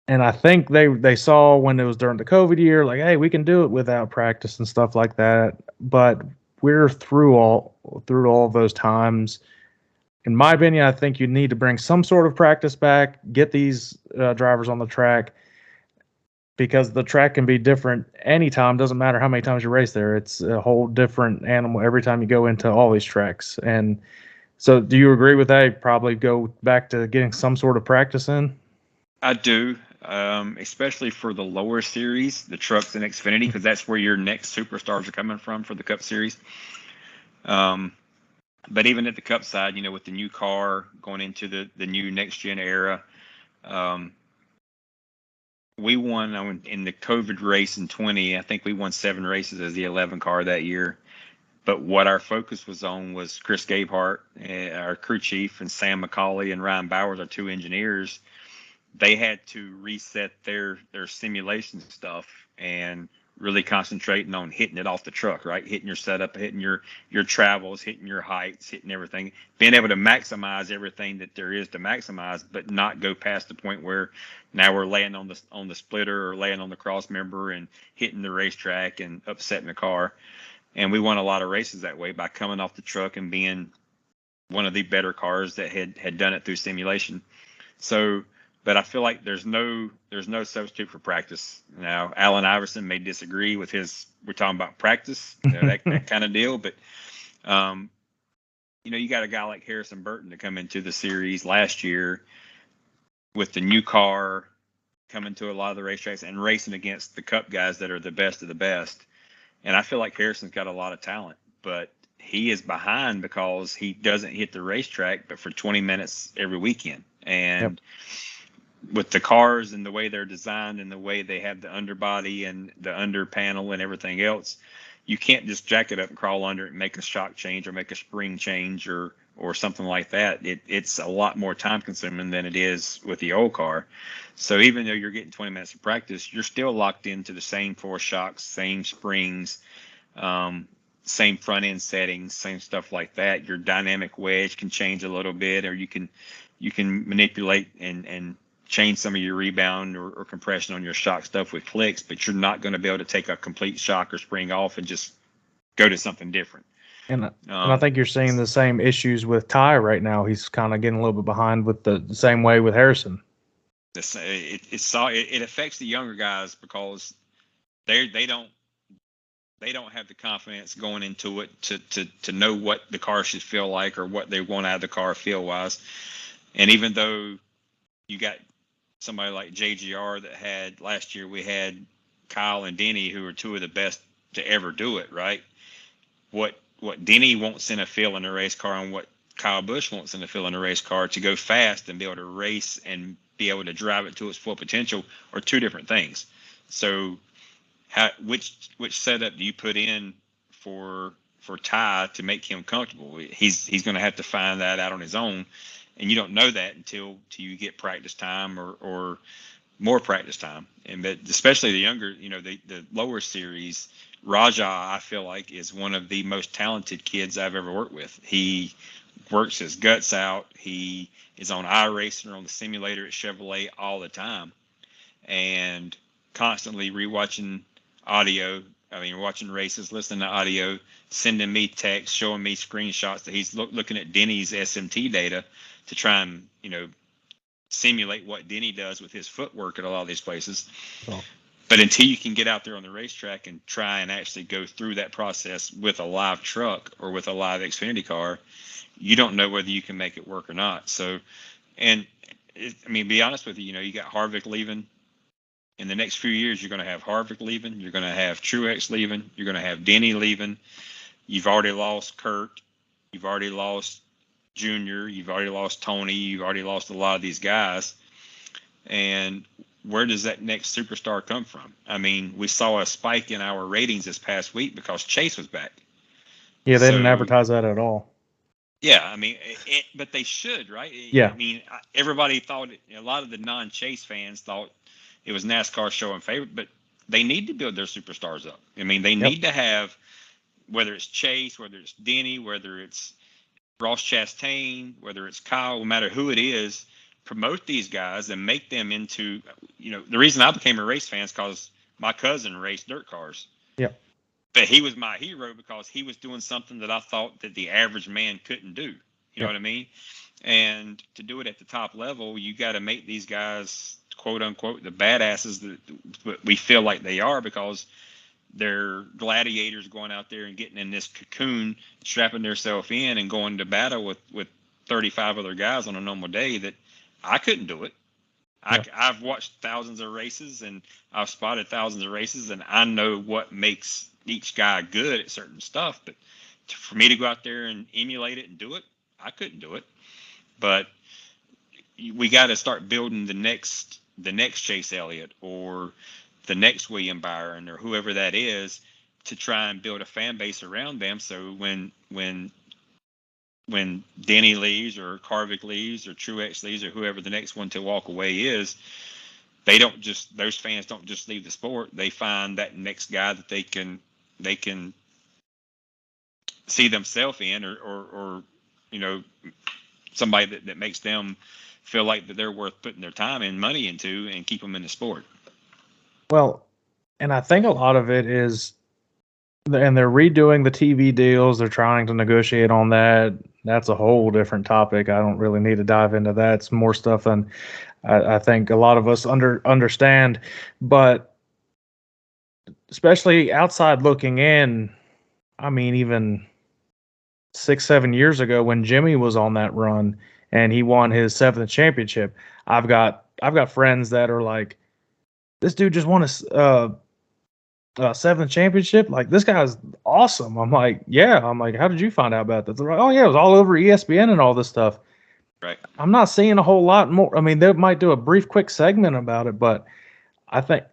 And I think they saw when it was during the COVID year, like, hey, we can do it without practice and stuff like that. But we're through all of those times. In my opinion, I think you need to bring some sort of practice back, get these drivers on the track, because the track can be different anytime. Doesn't matter how many times you race there. It's a whole different animal every time you go into all these tracks. And so do you agree with that? Probably go back to getting some sort of practice in? I do, especially for the lower series, the trucks and Xfinity, because that's where your next superstars are coming from for the Cup Series. But even at the Cup side, with the new car going into the new next gen era, we won in the COVID race in 20. I think we won 7 races as the 11 car that year. But what our focus was on was Chris Gabehart, our crew chief, and Sam McCauley and Ryan Bowers, our 2 engineers. They had to reset their simulation stuff and really concentrating on hitting it off the truck, right? Hitting your setup, hitting your travels, hitting your heights, hitting everything, being able to maximize everything that there is to maximize, but not go past the point where now we're laying on the splitter or laying on the cross member and hitting the racetrack and upsetting the car. And we won a lot of races that way by coming off the truck and being one of the better cars that had done it through simulation. So, but I feel like there's no substitute for practice. Now, Allen Iverson may disagree with we're talking about practice, that kind of deal. But, you got a guy like Harrison Burton to come into the series last year with the new car, coming to a lot of the racetracks and racing against the Cup guys that are the best of the best. And I feel like Harrison's got a lot of talent, but he is behind because he doesn't hit the racetrack but for 20 minutes every weekend. And with the cars and the way they're designed and the way they have the underbody and the under panel and everything else, you can't just jack it up and crawl under it and make a shock change or make a spring change or something like that. It's a lot more time consuming than it is with the old car. So even though you're getting 20 minutes of practice, you're still locked into the same 4 shocks, same springs, same front end settings, same stuff like that. Your dynamic wedge can change a little bit, or you can manipulate and change some of your rebound or compression on your shock stuff with clicks, but you're not going to be able to take a complete shock or spring off and just go to something different. And I think you're seeing the same issues with Ty right now. He's kind of getting a little bit behind with the same way with Harrison. It affects the younger guys because they don't have the confidence going into it to know what the car should feel like or what they want out of the car feel wise. And even though you got somebody like JGR that had last year. We had Kyle and Denny, who are two of the best to ever do it. Right? What Denny wants in a field in a race car, and what Kyle Busch wants in a field in a race car, to go fast and be able to race and be able to drive it to its full potential, are two different things. So, which setup do you put in for Ty to make him comfortable? He's going to have to find that out on his own, and you don't know that until you get practice time or more practice time. And but especially the younger, the lower series, Rajah, I feel like, is one of the most talented kids I've ever worked with. He works his guts out. He is on iRacing or on the simulator at Chevrolet all the time, and constantly rewatching audio. I mean, watching races, listening to audio, sending me texts, showing me screenshots that he's looking at Denny's SMT data to try and, simulate what Denny does with his footwork at a lot of these places. Oh. But until you can get out there on the racetrack and try and actually go through that process with a live truck or with a live Xfinity car, you don't know whether you can make it work or not. So, be honest with you, you got Harvick leaving. In the next few years, you're going to have Harvick leaving. You're going to have Truex leaving. You're going to have Denny leaving. You've already lost Kurt. You've already lost Junior. You've already lost Tony. You've already lost a lot of these guys. And where does that next superstar come from? I mean, we saw a spike in our ratings this past week because Chase was back. Yeah, they didn't advertise that at all. Yeah, but they should, right? Yeah. I mean, everybody thought, a lot of the non-Chase fans thought it was NASCAR showing favor, but they need to build their superstars up. I mean, they need to have, whether it's Chase, whether it's Denny, whether it's Ross Chastain, whether it's Kyle, no matter who it is, promote these guys and make them into, the reason I became a race fan is because my cousin raced dirt cars. Yeah. But he was my hero because he was doing something that I thought that the average man couldn't do. You know what I mean? And to do it at the top level, you got to make these guys, quote unquote, the badasses that we feel like they are, because they're gladiators going out there and getting in this cocoon, strapping themselves in and going to battle with 35 other guys on a normal day that I couldn't do it. I've watched thousands of races and I've spotted thousands of races, and I know what makes each guy good at certain stuff. But for me to go out there and emulate it and do it, I couldn't do it. But we got to start building the next Chase Elliott or the next William Byron or whoever that is, to try and build a fan base around them. So when Denny leaves or Harvick leaves or Truex leaves or whoever the next one to walk away is, those fans don't just leave the sport. They find that next guy that they can see themselves in, or somebody that makes them feel like that they're worth putting their time and money into and keep them in the sport. Well, and I think a lot of it is, and they're redoing the TV deals. They're trying to negotiate on that. That's a whole different topic. I don't really need to dive into that. It's more stuff than I think a lot of us understand. But especially outside looking in, I mean, even 6-7 years ago when Jimmy was on that run and he won his 7th championship, I've got friends that are like, this dude just won a 7th championship. Like, this guy's awesome. I'm like, yeah. I'm like, how did you find out about that? They're like, oh yeah, it was all over ESPN and all this stuff. Right. I'm not seeing a whole lot more. I mean, they might do a brief, quick segment about it, but I think,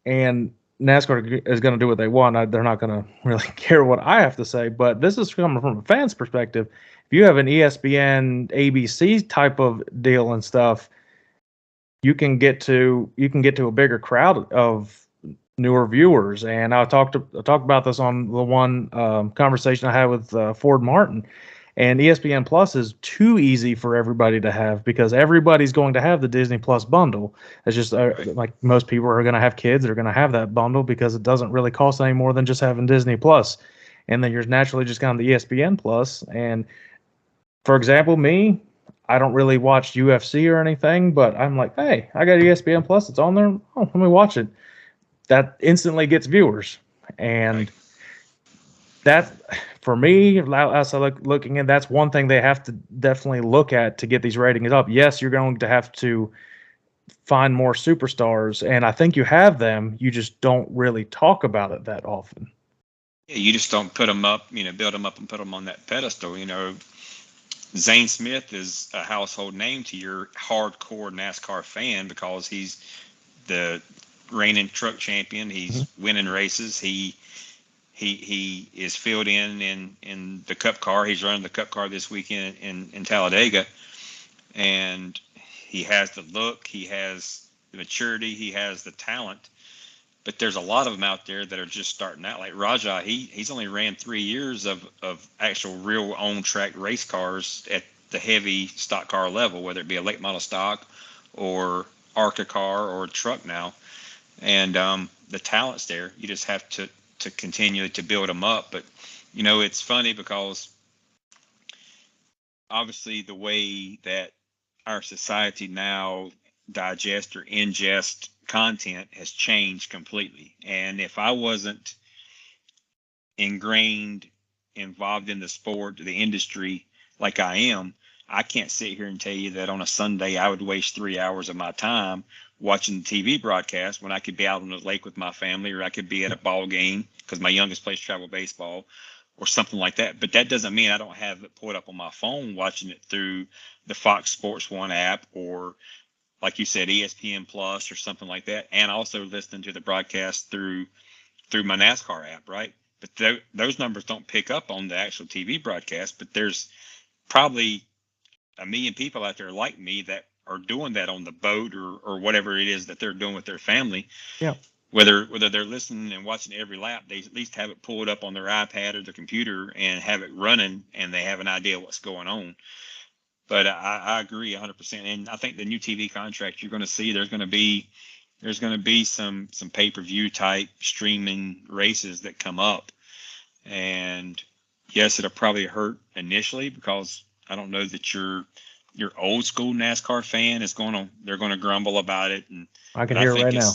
and NASCAR is going to do what they want. They're not going to really care what I have to say. But this is coming from a fan's perspective. If you have an ESPN, ABC type of deal and stuff, you can get to a bigger crowd of newer viewers. And I talked about this on the one conversation I had with Ford Martin. And ESPN Plus is too easy for everybody to have because everybody's going to have the Disney Plus bundle. It's just like most people are going to have kids. They're going to have that bundle because it doesn't really cost any more than just having Disney Plus. And then you're naturally just going to the ESPN Plus. And for example, me, I don't really watch UFC or anything, but I'm like, hey, I got ESPN Plus. It's on there. Oh, let me watch it. That instantly gets viewers. And that, for me, as I looking in, that's one thing they have to definitely look at to get these ratings up. Yes, you're going to have to find more superstars, and I think you have them. You just don't really talk about it that often. Yeah, you just don't put them up, build them up and put them on that pedestal. Zane Smith is a household name to your hardcore NASCAR fan because he's the reigning truck champion. He's winning races. He is filled in the Cup car. He's running the Cup car this weekend in Talladega, and he has the look, he has the maturity, he has the talent. But there's a lot of them out there that are just starting out. Like Rajah, he's only ran 3 years of actual real on track race cars at the heavy stock car level, whether it be a late model stock or ARCA car or a truck now. And the talent's there. You just have to continue to build them up. But it's funny because obviously the way that our society now digest or ingest content has changed completely. And if I wasn't involved in the sport, the industry like I am, I can't sit here and tell you that on a Sunday I would waste 3 hours of my time watching the TV broadcast when I could be out on the lake with my family, or I could be at a ball game because my youngest plays travel baseball or something like that. But that doesn't mean I don't have it pulled up on my phone watching it through the Fox Sports 1 app, or like you said, ESPN Plus or something like that, and also listening to the broadcast through my NASCAR app, right? But those numbers don't pick up on the actual TV broadcast. But there's probably 1 million people out there like me that are doing that on the boat or whatever it is that they're doing with their family. Yeah. Whether they're listening and watching every lap, they at least have it pulled up on their iPad or their computer and have it running, and they have an idea what's going on. But I agree 100%. And I think the new TV contract you're going to see, there's going to be some pay-per-view type streaming races that come up. And yes, it'll probably hurt initially because I don't know that your old school NASCAR fan they're going to grumble about it. And I can hear it right now.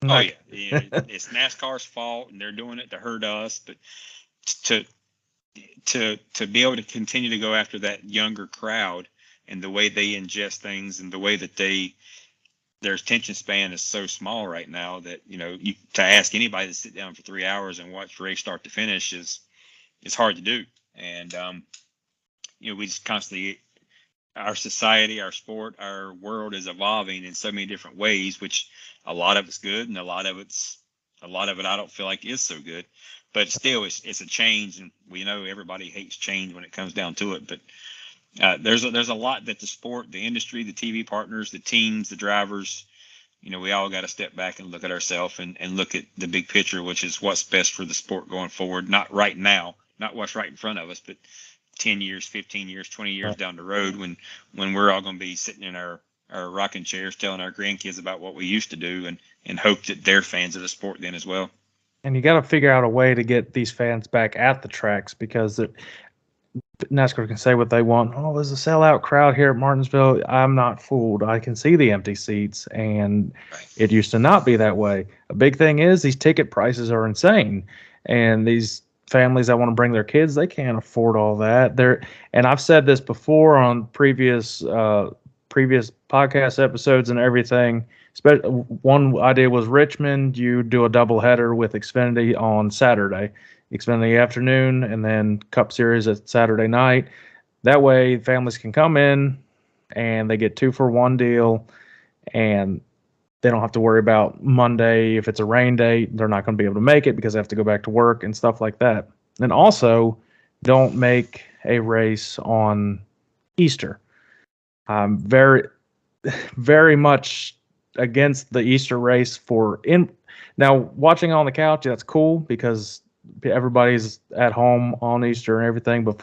Oh yeah, it's NASCAR's fault and they're doing it to hurt us. But to be able to continue to go after that younger crowd and the way they ingest things and the way that their attention span is so small right now that to ask anybody to sit down for 3 hours and watch race start to finish is hard to do. And we just constantly, our society, our sport, our world is evolving in so many different ways, which a lot of it's good and a lot of it I don't feel like is so good. But still, it's a change, and we know everybody hates change when it comes down to it. But there's a lot that the sport, the industry, the TV partners, the teams, the drivers, we all got to step back and look at ourselves and look at the big picture, which is what's best for the sport going forward. Not right now, not what's right in front of us, but 10 years, 15 years, 20 years down the road when we're all going to be sitting in our rocking chairs telling our grandkids about what we used to do and hope that they're fans of the sport then as well. And you got to figure out a way to get these fans back at the tracks because NASCAR can say what they want. Oh, there's a sellout crowd here at Martinsville. I'm not fooled. I can see the empty seats, and it used to not be that way. A big thing is these ticket prices are insane, and these families that want to bring their kids, they can't afford all that. And I've said this before on previous podcast episodes and everything. One idea was Richmond. You do a doubleheader with Xfinity on Saturday, Xfinity afternoon, and then Cup Series at Saturday night. That way, families can come in and they get 2-for-1 deal, and they don't have to worry about Monday. If it's a rain day, they're not going to be able to make it because they have to go back to work and stuff like that. And also, don't make a race on Easter. I'm very, very much against the Easter race now watching on the couch. That's cool because everybody's at home on Easter and everything, but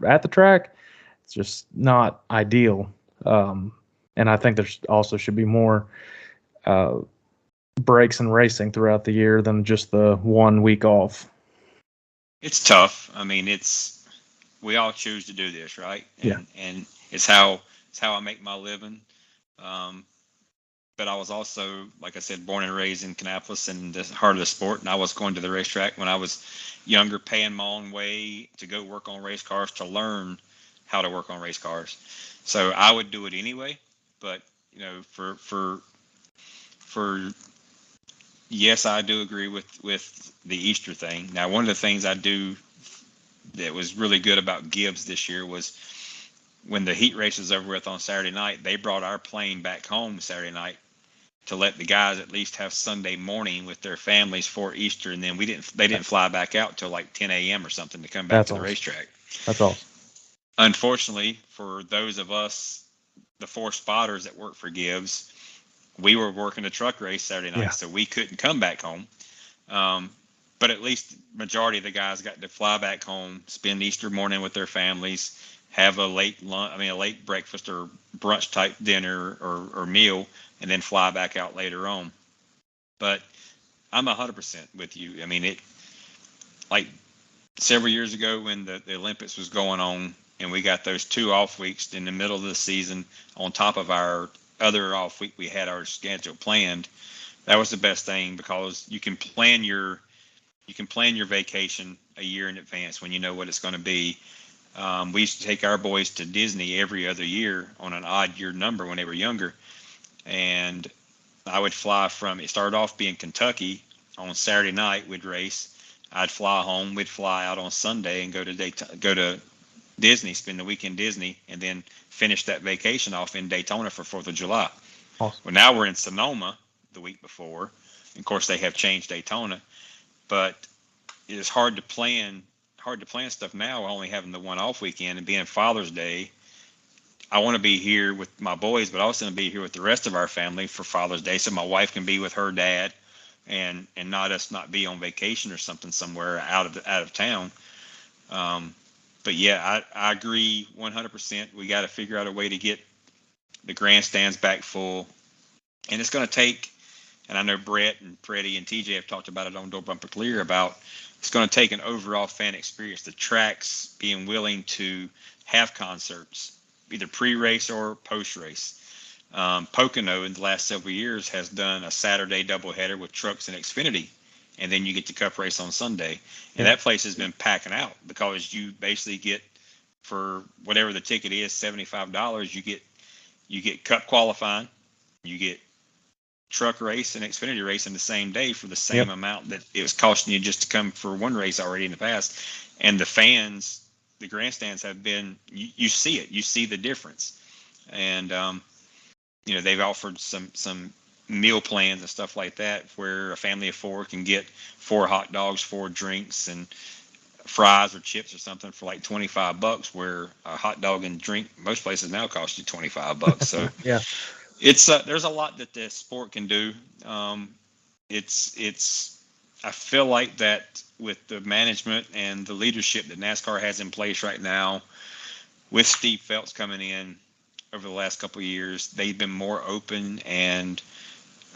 at the track, it's just not ideal. And I think there's also should be more breaks in racing throughout the year than just the 1 week off. It's tough. I mean, we all choose to do this, right? And it's how I make my living. but I was also, like I said, born and raised in Kannapolis and the heart of the sport. And I was going to the racetrack when I was younger, paying my own way to go work on race cars to learn how to work on race cars. So I would do it anyway. But for yes, I do agree with the Easter thing. Now, one of the things I do that was really good about Gibbs this year was when the heat race was over with on Saturday night, they brought our plane back home Saturday night to let the guys at least have Sunday morning with their families for Easter, and then they didn't fly back out till like 10 a.m. or something to come back That's to the awesome. racetrack. That's awesome. Unfortunately, for those of us, the 4 spotters that work for Gibbs, we were working a truck race Saturday night, so we couldn't come back home. But at least majority of the guys got to fly back home, spend Easter morning with their families, have a late breakfast or brunch type dinner or meal, and then fly back out later on. But I'm 100% with you. I mean, it like several years ago when the Olympics was going on and we got those 2 off weeks in the middle of the season on top of our other off week we had our schedule planned. That was the best thing because you can plan your vacation a year in advance when you know what it's going to be. We used to take our boys to Disney every other year on an odd year number when they were younger. And I would fly it started off being Kentucky. On Saturday night, we'd race. I'd fly home. We'd fly out on Sunday and go to Disney, spend the week in Disney, and then finish that vacation off in Daytona for 4th of July. Awesome. Well, now we're in Sonoma the week before. Of course, they have changed Daytona, but it's hard to plan stuff now, only having the 1 off weekend and being Father's Day. I want to be here with my boys, but I also want to be here with the rest of our family for Father's Day, so my wife can be with her dad, and not be on vacation or something somewhere out of town. But yeah, I agree 100%. We got to figure out a way to get the grandstands back full, and it's going to take. And I know Brett and Freddie and TJ have talked about it on Door Bumper Clear about it's going to take an overall fan experience. The tracks being willing to have concerts, either pre-race or post-race. Pocono in the last several years has done a Saturday doubleheader with trucks and Xfinity, and then you get the Cup race on Sunday. And that place has been packing out because you basically get, for whatever the ticket is, $75, you get Cup qualifying, you get truck race and Xfinity race in the same day for the same amount that it was costing you just to come for one race already in the past. And the fans, the grandstands have been, you see it, you see the difference. And, they've offered some meal plans and stuff like that where a family of 4 can get 4 hot dogs, 4 drinks, and fries or chips or something for like $25, where a hot dog and drink most places now cost you $25. So Yeah. it's there's a lot that the sport can do. I feel like that with the management and the leadership that NASCAR has in place right now, with Steve Phelps coming in over the last couple of years, they've been more open and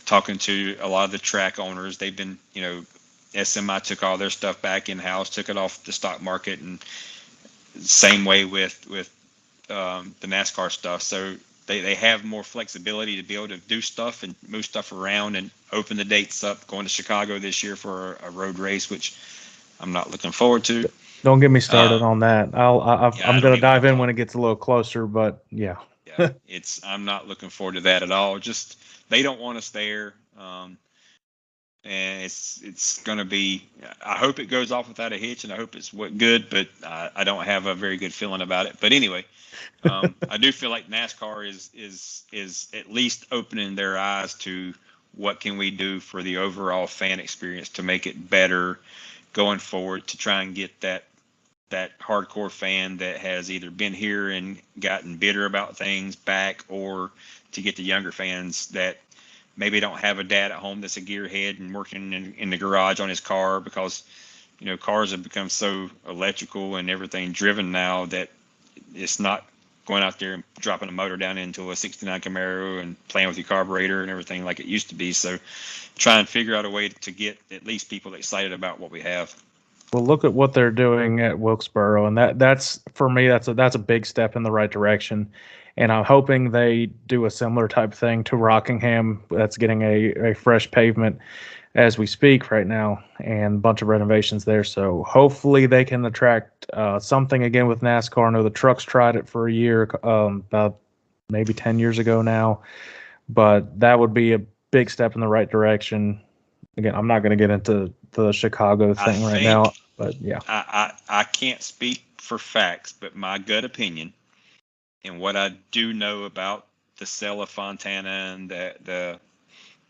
talking to a lot of the track owners. They've been, SMI took all their stuff back in-house, took it off the stock market, and same way with the NASCAR stuff. So they have more flexibility to be able to do stuff and move stuff around and open the dates up. Going to Chicago this year for a road race, which I'm not looking forward to. Don't get me started on that. I'm going to dive in when it gets a little closer, but yeah. I'm not looking forward to that at all. Just they don't want us there. And it's going to be, I hope it goes off without a hitch, and I hope it's good, but I don't have a very good feeling about it. But anyway, I do feel like NASCAR is at least opening their eyes to what can we do for the overall fan experience to make it better going forward, to try and get that hardcore fan that has either been here and gotten bitter about things back, or to get the younger fans that maybe don't have a dad at home that's a gearhead and working in the garage on his car, because cars have become so electrical and everything driven now that it's not going out there and dropping a motor down into a 69 Camaro and playing with your carburetor and everything like it used to be. So try and figure out a way to get at least people excited about what we have. Well, look at what they're doing at Wilkesboro, and that's for me. That's a big step in the right direction, and I'm hoping they do a similar type thing to Rockingham. That's getting a fresh pavement as we speak right now, and a bunch of renovations there. So hopefully they can attract something again with NASCAR. I know the trucks tried it for a year, about maybe 10 years ago now, but that would be a big step in the right direction. Again, I'm not going to get into the Chicago I thing right now, think but yeah. I can't speak for facts, but my gut opinion and what I do know about the sale of Fontana and the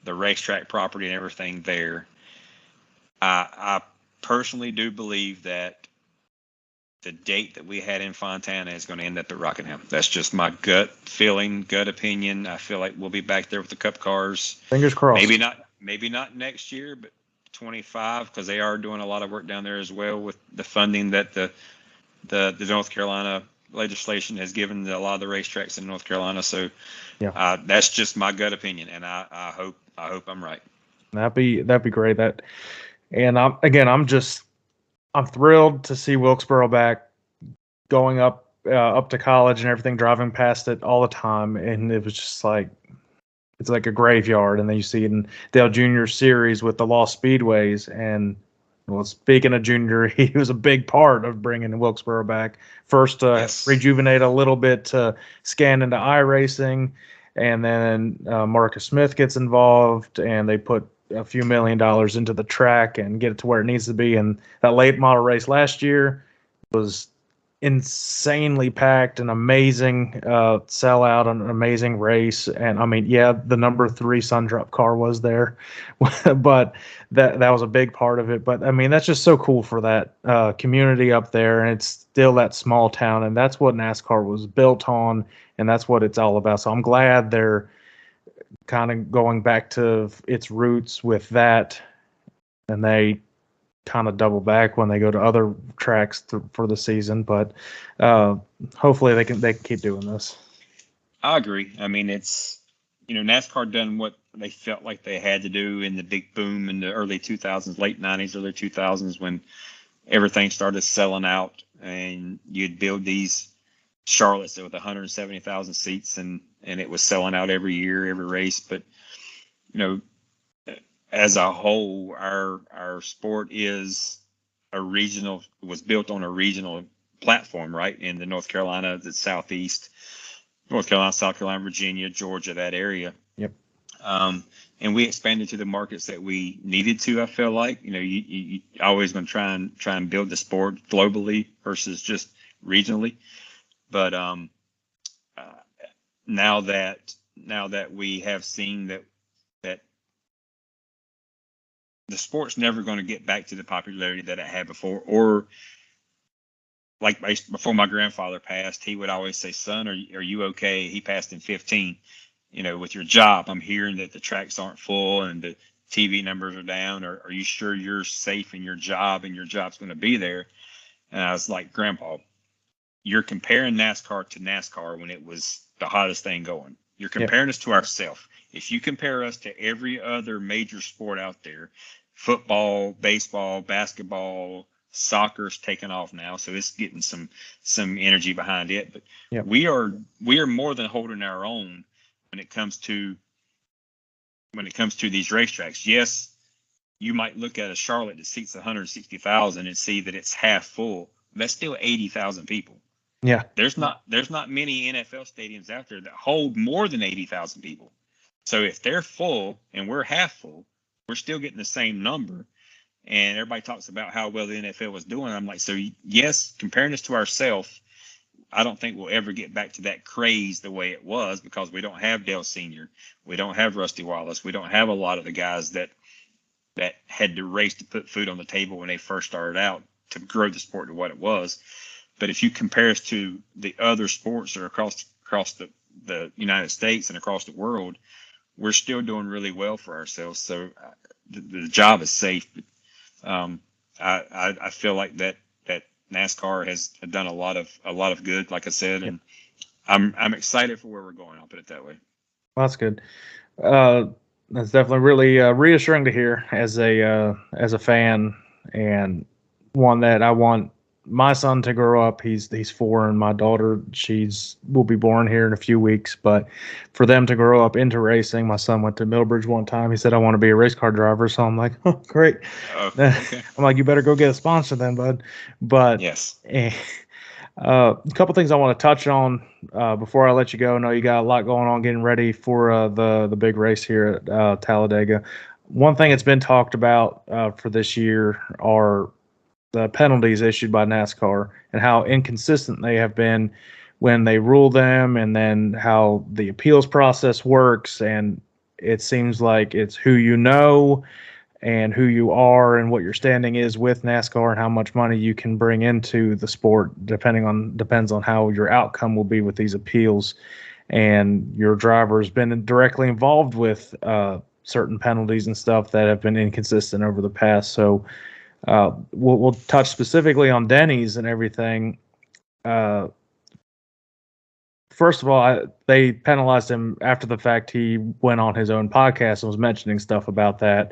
racetrack property and everything there, I personally do believe that the date that we had in Fontana is going to end up at Rockingham. That's just my gut feeling, gut opinion. I feel like we'll be back there with the Cup cars. Fingers crossed. Maybe not next year, but 25, because they are doing a lot of work down there as well with the funding that the North Carolina legislation has given a lot of the racetracks in North Carolina. So Yeah. that's just my gut opinion, and I hope I'm right. That'd be great. I'm thrilled to see Wilkesboro back, going up to college and everything, driving past it all the time, and it was just like it's like a graveyard. And then you see it in Dale Jr. Series with the Lost Speedways, and well, speaking of Junior, he was a big part of bringing Wilkesboro back. First, Yes. rejuvenate a little bit to scan into iRacing, and then Marcus Smith gets involved, and they put a few $1 million into the track and get it to where it needs to be. And that late model race last year was insanely packed, an amazing sellout, an amazing race. And I mean, yeah, the number 3 Sundrop car was there, but that was a big part of it. But I mean, that's just so cool for that community up there, and it's still that small town, and that's what NASCAR was built on, and that's what it's all about. So I'm glad they're kind of going back to its roots with that, and they kind of double back when they go to other tracks for the season. But hopefully they can keep doing this. I agree. I mean, it's, NASCAR done what they felt like they had to do in the big boom in the early 2000s, late 90s, early 2000s, when everything started selling out, and you'd build these Charlottes with 170,000 seats, and it was selling out every year, every race. But as a whole, our sport was built on a regional platform, right? In the North Carolina, the Southeast, North Carolina, South Carolina, Virginia, Georgia, that area. Yep. And we expanded to the markets that we needed to. I feel like, you always going to try and build the sport globally versus just regionally. But now that we have seen that the sport's never going to get back to the popularity that it had before, or like before my grandfather passed, he would always say, "Son, are you okay?" He passed in 15. With your job, I'm hearing that the tracks aren't full and the TV numbers are down. Are you sure you're safe in your job and your job's going to be there? And I was like, Grandpa, you're comparing NASCAR to NASCAR when it was the hottest thing going. You're comparing us to ourselves. If you compare us to every other major sport out there, football, baseball, basketball, soccer's taken off now, so it's getting some energy behind it. But we are more than holding our own when it comes to these racetracks. Yes, you might look at a Charlotte that seats 160,000 and see that it's half full. That's still 80,000 people. Yeah. There's not many NFL stadiums out there that hold more than 80,000 people. So if they're full and we're half full, we're still getting the same number. And everybody talks about how well the NFL was doing. I'm like, so yes, comparing us to ourselves, I don't think we'll ever get back to that craze the way it was, because we don't have Dale Sr. We don't have Rusty Wallace. We don't have a lot of the guys that had to race to put food on the table when they first started out to grow the sport to what it was. But if you compare us to the other sports that are across the United States and across the world, we're still doing really well for ourselves. So the job is safe. But, I feel like that NASCAR has done a lot of good, like I said, and I'm excited for where we're going. I'll put it that way. Well, that's good. That's definitely really reassuring to hear as a fan, and one that I want my son to grow up. He's 4, and my daughter, will be born here in a few weeks. But for them to grow up into racing, my son went to Millbridge one time. He said, "I want to be a race car driver." So I'm like, "Oh, great." Oh, I'm okay. like, "You better go get a sponsor then, bud." But Yes. a couple things I want to touch on before I let you go. I know you got a lot going on getting ready for the big race here at Talladega. One thing that's been talked about for this year are the penalties issued by NASCAR and how inconsistent they have been when they rule them, and then how the appeals process works. And it seems like it's who you know and who you are and what your standing is with NASCAR and how much money you can bring into the sport depends on how your outcome will be with these appeals. And your driver has been directly involved with certain penalties and stuff that have been inconsistent over the past. So we'll touch specifically on Denny's and everything. Uh, First of all, they penalized him after the fact. He went on his own podcast and was mentioning stuff about that.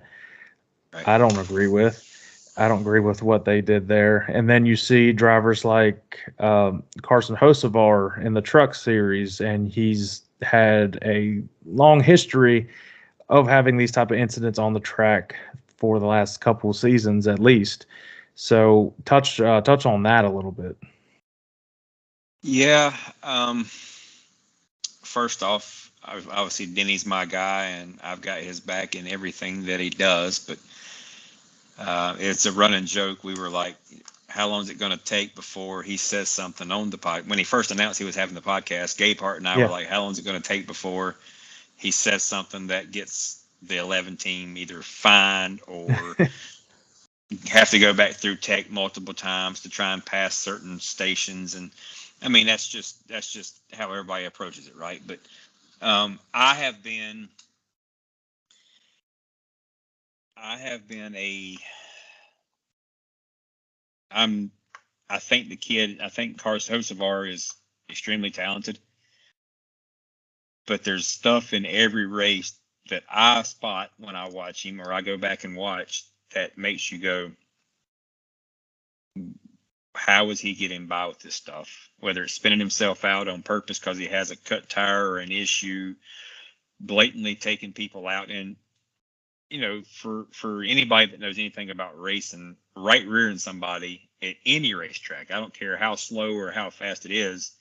Right. I don't agree with. I don't agree with what they did there. And then you see drivers like Carson Hocevar in the Truck Series, and he's had a long history of having these type of incidents on the track for the last couple of seasons at least. So touch on that a little bit. Yeah. First off, obviously Denny's my guy, and I've got his back in everything that he does. But it's a running joke. We were like, how long is it going to take before he says something on the pod? When he first announced he was having the podcast, Gabe Hart and I were like, how long is it going to take before he says something that gets the 11 team either fined or have to go back through tech multiple times to try and pass certain stations? And I mean, that's just how everybody approaches it, right? But I have been a I'm I think I think Carson Hocevar is extremely talented, but there's stuff in every race that I spot when I watch him or I go back and watch that makes you go, how is he getting by with this stuff? Whether it's spinning himself out on purpose because he has a cut tire or an issue, blatantly taking people out. And for anybody that knows anything about racing, right rearing somebody at any racetrack, I don't care how slow or how fast it is,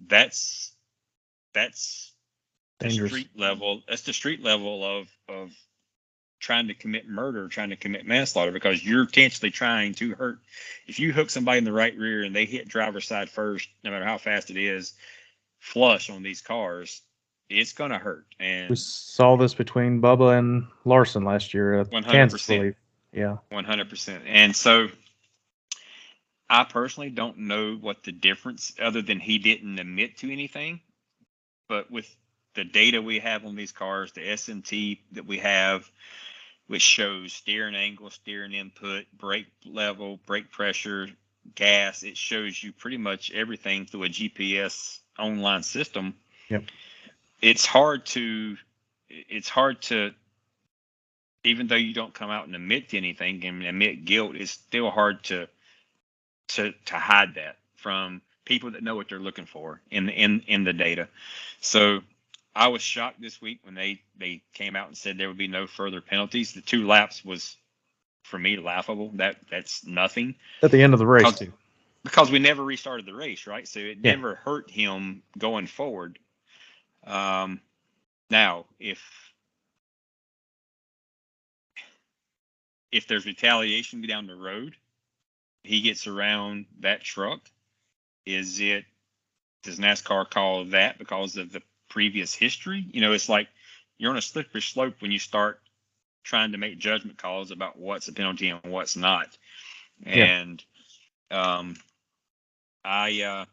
that's the Dangerous. street level. That's the street level of trying to commit murder, trying to commit manslaughter, because you're intentionally trying to hurt. If you hook somebody in the right rear and they hit driver's side first, no matter how fast it is, flush on these cars, it's gonna hurt. And We saw this between Bubba and Larson last year at Kansas, I 100%, believe. Yeah. 100%. And so I personally don't know what the difference, other than he didn't admit to anything. But with the data we have on these cars, the SMT that we have, which shows steering angle, steering input, brake level, brake pressure, gas, it shows you pretty much everything through a GPS online system. Yep. It's hard to, even though you don't come out and admit to anything and admit guilt, it's still hard to hide that from people that know what they're looking for in the data. So I was shocked this week when they came out and said there would be no further penalties. The 2 laps was, for me, laughable. That's nothing. At the end of the race, too. Because we never restarted the race, right? So it never hurt him going forward. Now, if there's retaliation down the road, he gets around that truck. Does NASCAR call that because of the previous history? It's like you're on a slippery slope when you start trying to make judgment calls about what's a penalty and what's not. And I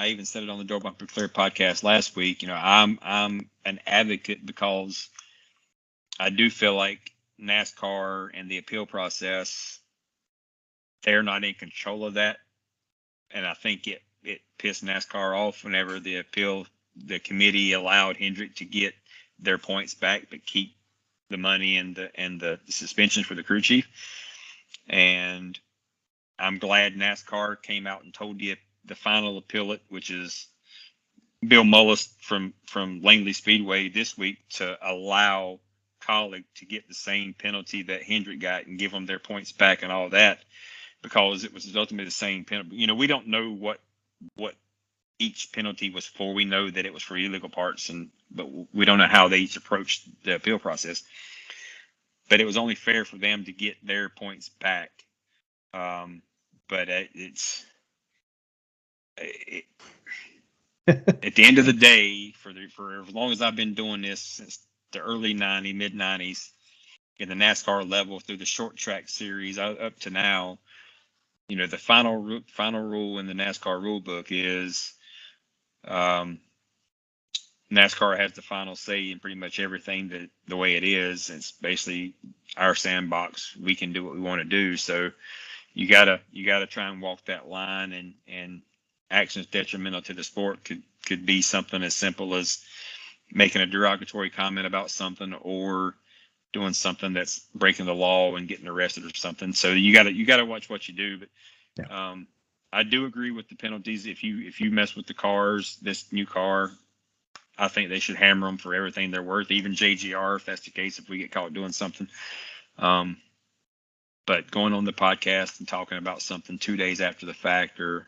even said it on the Door Bumper Clear podcast last week. I'm an advocate because I do feel like NASCAR and the appeal process, they're not in control of that. And I think it pissed NASCAR off whenever the committee allowed Hendrick to get their points back, but keep money and the suspension for the crew chief. And I'm glad NASCAR came out and told you the final appellate, which is Bill Mullis from Langley Speedway this week, to allow Colleague to get the same penalty that Hendrick got and give them their points back and all that, because it was ultimately the same penalty. You know, we don't know what each penalty was for. We know that it was for illegal parts, but we don't know how they each approached the appeal process. But it was only fair for them to get their points back. But at the end of the day, for as long as I've been doing this, since the early '90s, mid '90s, in the NASCAR level through the short track series up to now, you know, the final rule in the NASCAR rule book is NASCAR has the final say in pretty much everything the way it is. It's basically our sandbox. We can do what we want to do. So you gotta try and walk that line, and actions detrimental to the sport could be something as simple as making a derogatory comment about something, or doing something that's breaking the law and getting arrested or something. So you gotta watch what you do. But Yeah. I do agree with the penalties. If you mess with the cars, this new car, I think they should hammer them for everything they're worth. Even JGR, if that's the case, if we get caught doing something. But going on the podcast and talking about something 2 days after the fact, or,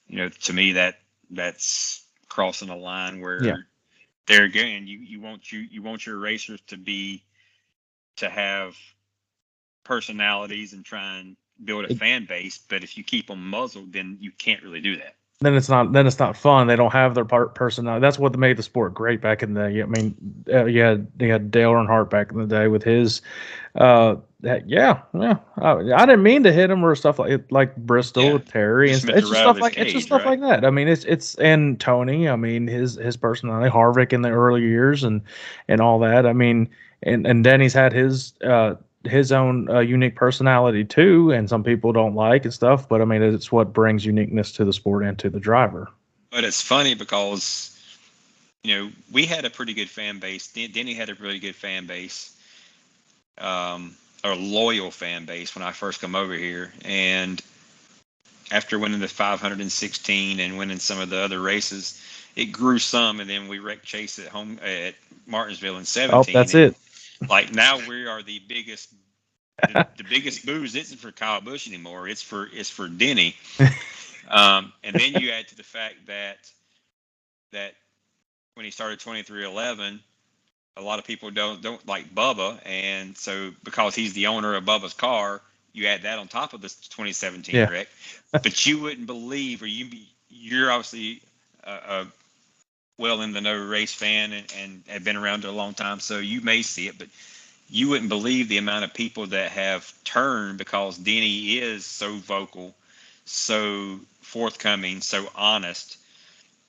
you know, to me that's crossing a line where there again, you want your racers to have personalities and try and build a fan base, but if you keep them muzzled, then you can't really do that. Then it's not fun. They don't have their personality. That's what made the sport great back in the day. I mean, you had Dale Earnhardt back in the day with his, I didn't mean to hit him or stuff like Bristol, Terry, and it's just stuff like stuff like that. I mean, it's and Tony. I mean, his personality, Harvick in the early years, and all that. I mean, and Denny's had his own unique personality too, and some people don't like and stuff, but I mean, it's what brings uniqueness to the sport and to the driver. But it's funny because, you know, we had a pretty good fan base. Denny had a really good fan base, a loyal fan base when I first come over here. And after winning the 516 and winning some of the other races, it grew some, and then we wrecked Chase at home at Martinsville in 17. Oh, that's it. Like now we are the biggest. The biggest booze isn't for Kyle Busch anymore. It's for Denny. And then you add to the fact that when he started 2311, a lot of people don't like Bubba, and so because he's the owner of Bubba's car, you add that on top of this 2017 wreck. But you wouldn't believe, or you're obviously a well in the know race fan and have been around it a long time, so you may see it, but you wouldn't believe the amount of people that have turned because Denny is so vocal, so forthcoming, so honest,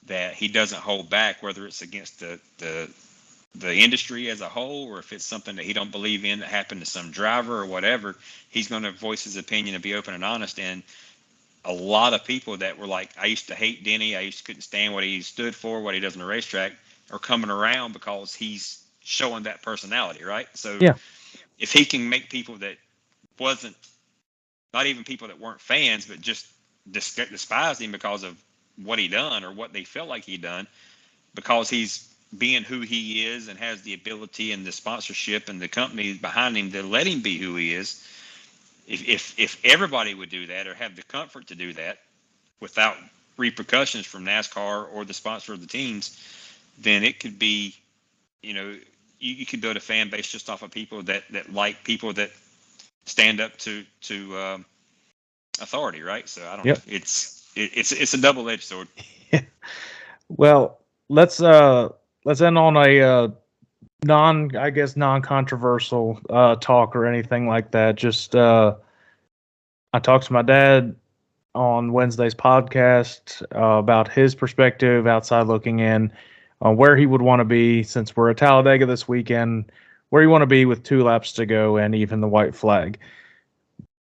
that he doesn't hold back, whether it's against the industry as a whole, or if it's something that he don't believe in that happened to some driver or whatever. He's going to voice his opinion and be open and honest. And a lot of people that were like, I used to hate Denny, couldn't stand what he stood for, what he does on the racetrack, are coming around because he's showing that personality, right? So if he can make people that wasn't, not even people that weren't fans, but just despised him because of what he done or what they felt like he done, because he's being who he is and has the ability and the sponsorship and the company behind him to let him be who he is. If everybody would do that, or have the comfort to do that without repercussions from NASCAR or the sponsor of the teams, then it could be, you know, you could build a fan base just off of people that like people that stand up to authority, right? So I don't know. It's a double-edged sword. Well, let's end on a non-controversial talk or anything like that. Just I talked to my dad on Wednesday's podcast about his perspective outside looking in on where he would want to be, since we're at Talladega this weekend, where you want to be with 2 laps to go and even the white flag.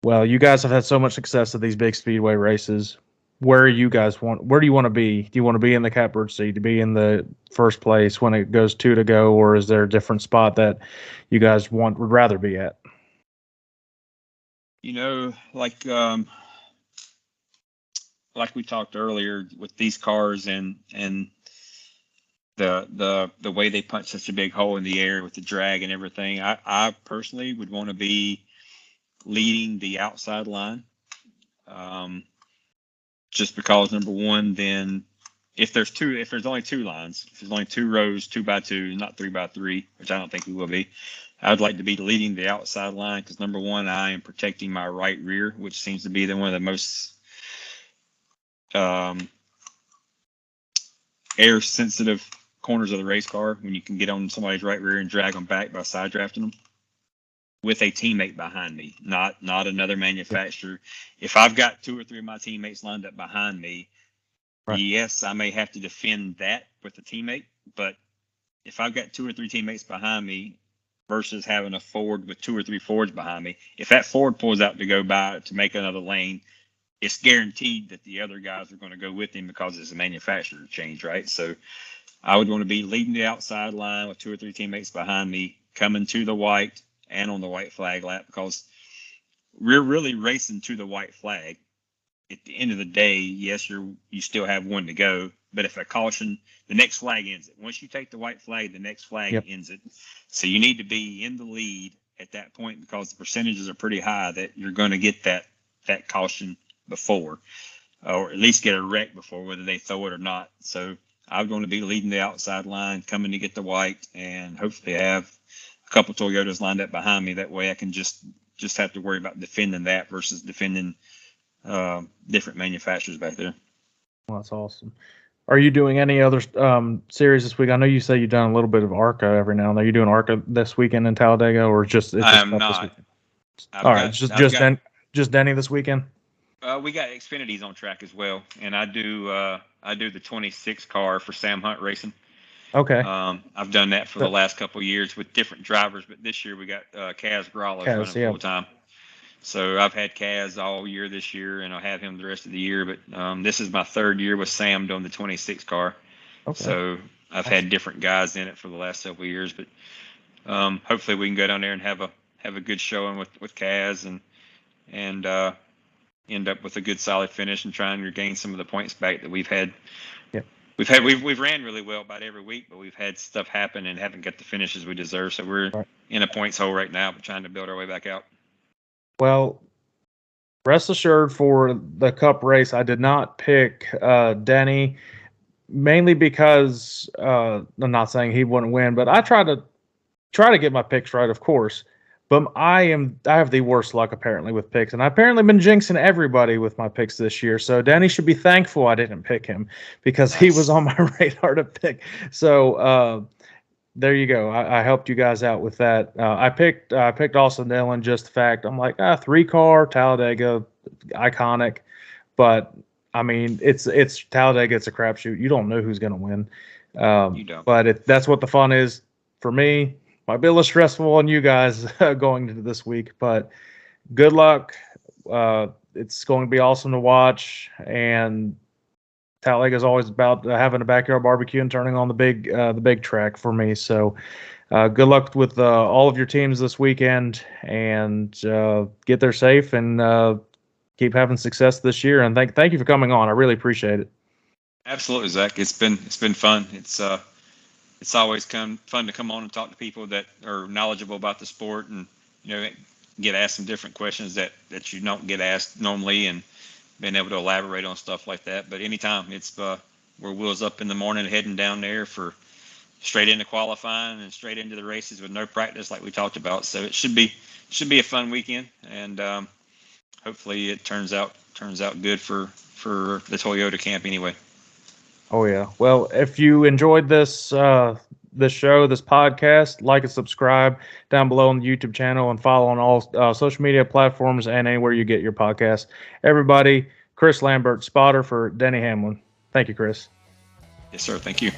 Well, you guys have had so much success at these big speedway races. where do you want to be? Do you want to be in the catbird seat, to be in the first place when it goes 2 to go, or is there a different spot that you guys would rather be at? Like we talked earlier with these cars and the way they punch such a big hole in the air with the drag and everything, I personally would want to be leading the outside line. Just because, number one, then if there's only two lines, if there's only 2 rows, 2 by 2, not 3 by 3, which I don't think we will be, I would like to be leading the outside line because, number one, I am protecting my right rear, which seems to be one of the most air sensitive corners of the race car, when you can get on somebody's right rear and drag them back by side drafting them with a teammate behind me, not another manufacturer. If I've got 2 or 3 of my teammates lined up behind me, right, yes, I may have to defend that with a teammate, but if I've got 2 or 3 teammates behind me versus having a Ford with 2 or 3 Fords behind me, if that Ford pulls out to go by to make another lane, it's guaranteed that the other guys are going to go with him because it's a manufacturer change, right? So I would want to be leading the outside line with 2 or 3 teammates behind me, coming to the white and on the white flag lap, because we're really racing to the white flag. At the end of the day, yes, you still have 1 to go, but if a caution, the next flag ends it. Once you take the white flag, the next flag ends it. So you need to be in the lead at that point because the percentages are pretty high that you're going to get that caution before, or at least get a wreck before, whether they throw it or not. So I'm going to be leading the outside line, coming to get the white, and hopefully have a couple Toyotas lined up behind me. That way I can just have to worry about defending that versus defending different manufacturers back there. Well, that's awesome. Are you doing any other series this week? I know you say you've done a little bit of ARCA every now and then. Are you doing ARCA this weekend in Talladega, or just I am not. All right, just Denny this weekend. We got Xfinities on track as well, and I do the 26 car for Sam Hunt Racing. Okay. I've done that for the last couple of years with different drivers, but this year we got Kaz Grala running full time. So I've had Kaz all year this year, and I'll have him the rest of the year. But this is my 3rd year with Sam doing the 26 car. Okay. So I've had different guys in it for the last several years, but hopefully we can go down there and have a good showing with Kaz and end up with a good solid finish and try and regain some of the points back that we've had. Yeah. We've ran really well about every week, but we've had stuff happen and haven't got the finishes we deserve. So we're in a points hole right now, but trying to build our way back out. Well, rest assured for the Cup race, I did not pick Denny, mainly because I'm not saying he wouldn't win, but I try to get my picks right, of course. But I have the worst luck apparently with picks, and I've apparently been jinxing everybody with my picks this year. So Denny should be thankful I didn't pick him because he was on my radar to pick. So there you go. I helped you guys out with that. I picked Austin Dillon, just the fact I'm like 3-car Talladega, iconic, but I mean it's Talladega. It's a crapshoot. You don't know who's going to win. You don't. But that's what the fun is for me. Might be a little stressful on you guys going into this week, but good luck. It's going to be awesome to watch, and Talladega is always about having a backyard barbecue and turning on the big track for me. So good luck with all of your teams this weekend, and get there safe and keep having success this year. And thank you for coming on. I really appreciate it. Absolutely, Zach. It's been fun. It's always fun to come on and talk to people that are knowledgeable about the sport, and get asked some different questions that you don't get asked normally, and being able to elaborate on stuff like that. But anytime, it's we're wheels up in the morning, heading down there for straight into qualifying and straight into the races with no practice, like we talked about. So it should be a fun weekend, and hopefully it turns out good for the Toyota camp anyway. Oh yeah. Well, if you enjoyed this show, this podcast, like and subscribe down below on the YouTube channel, and follow on all social media platforms and anywhere you get your podcast. Everybody, Chris Lambert, spotter for Denny Hamlin. Thank you, Chris. Yes, sir. Thank you.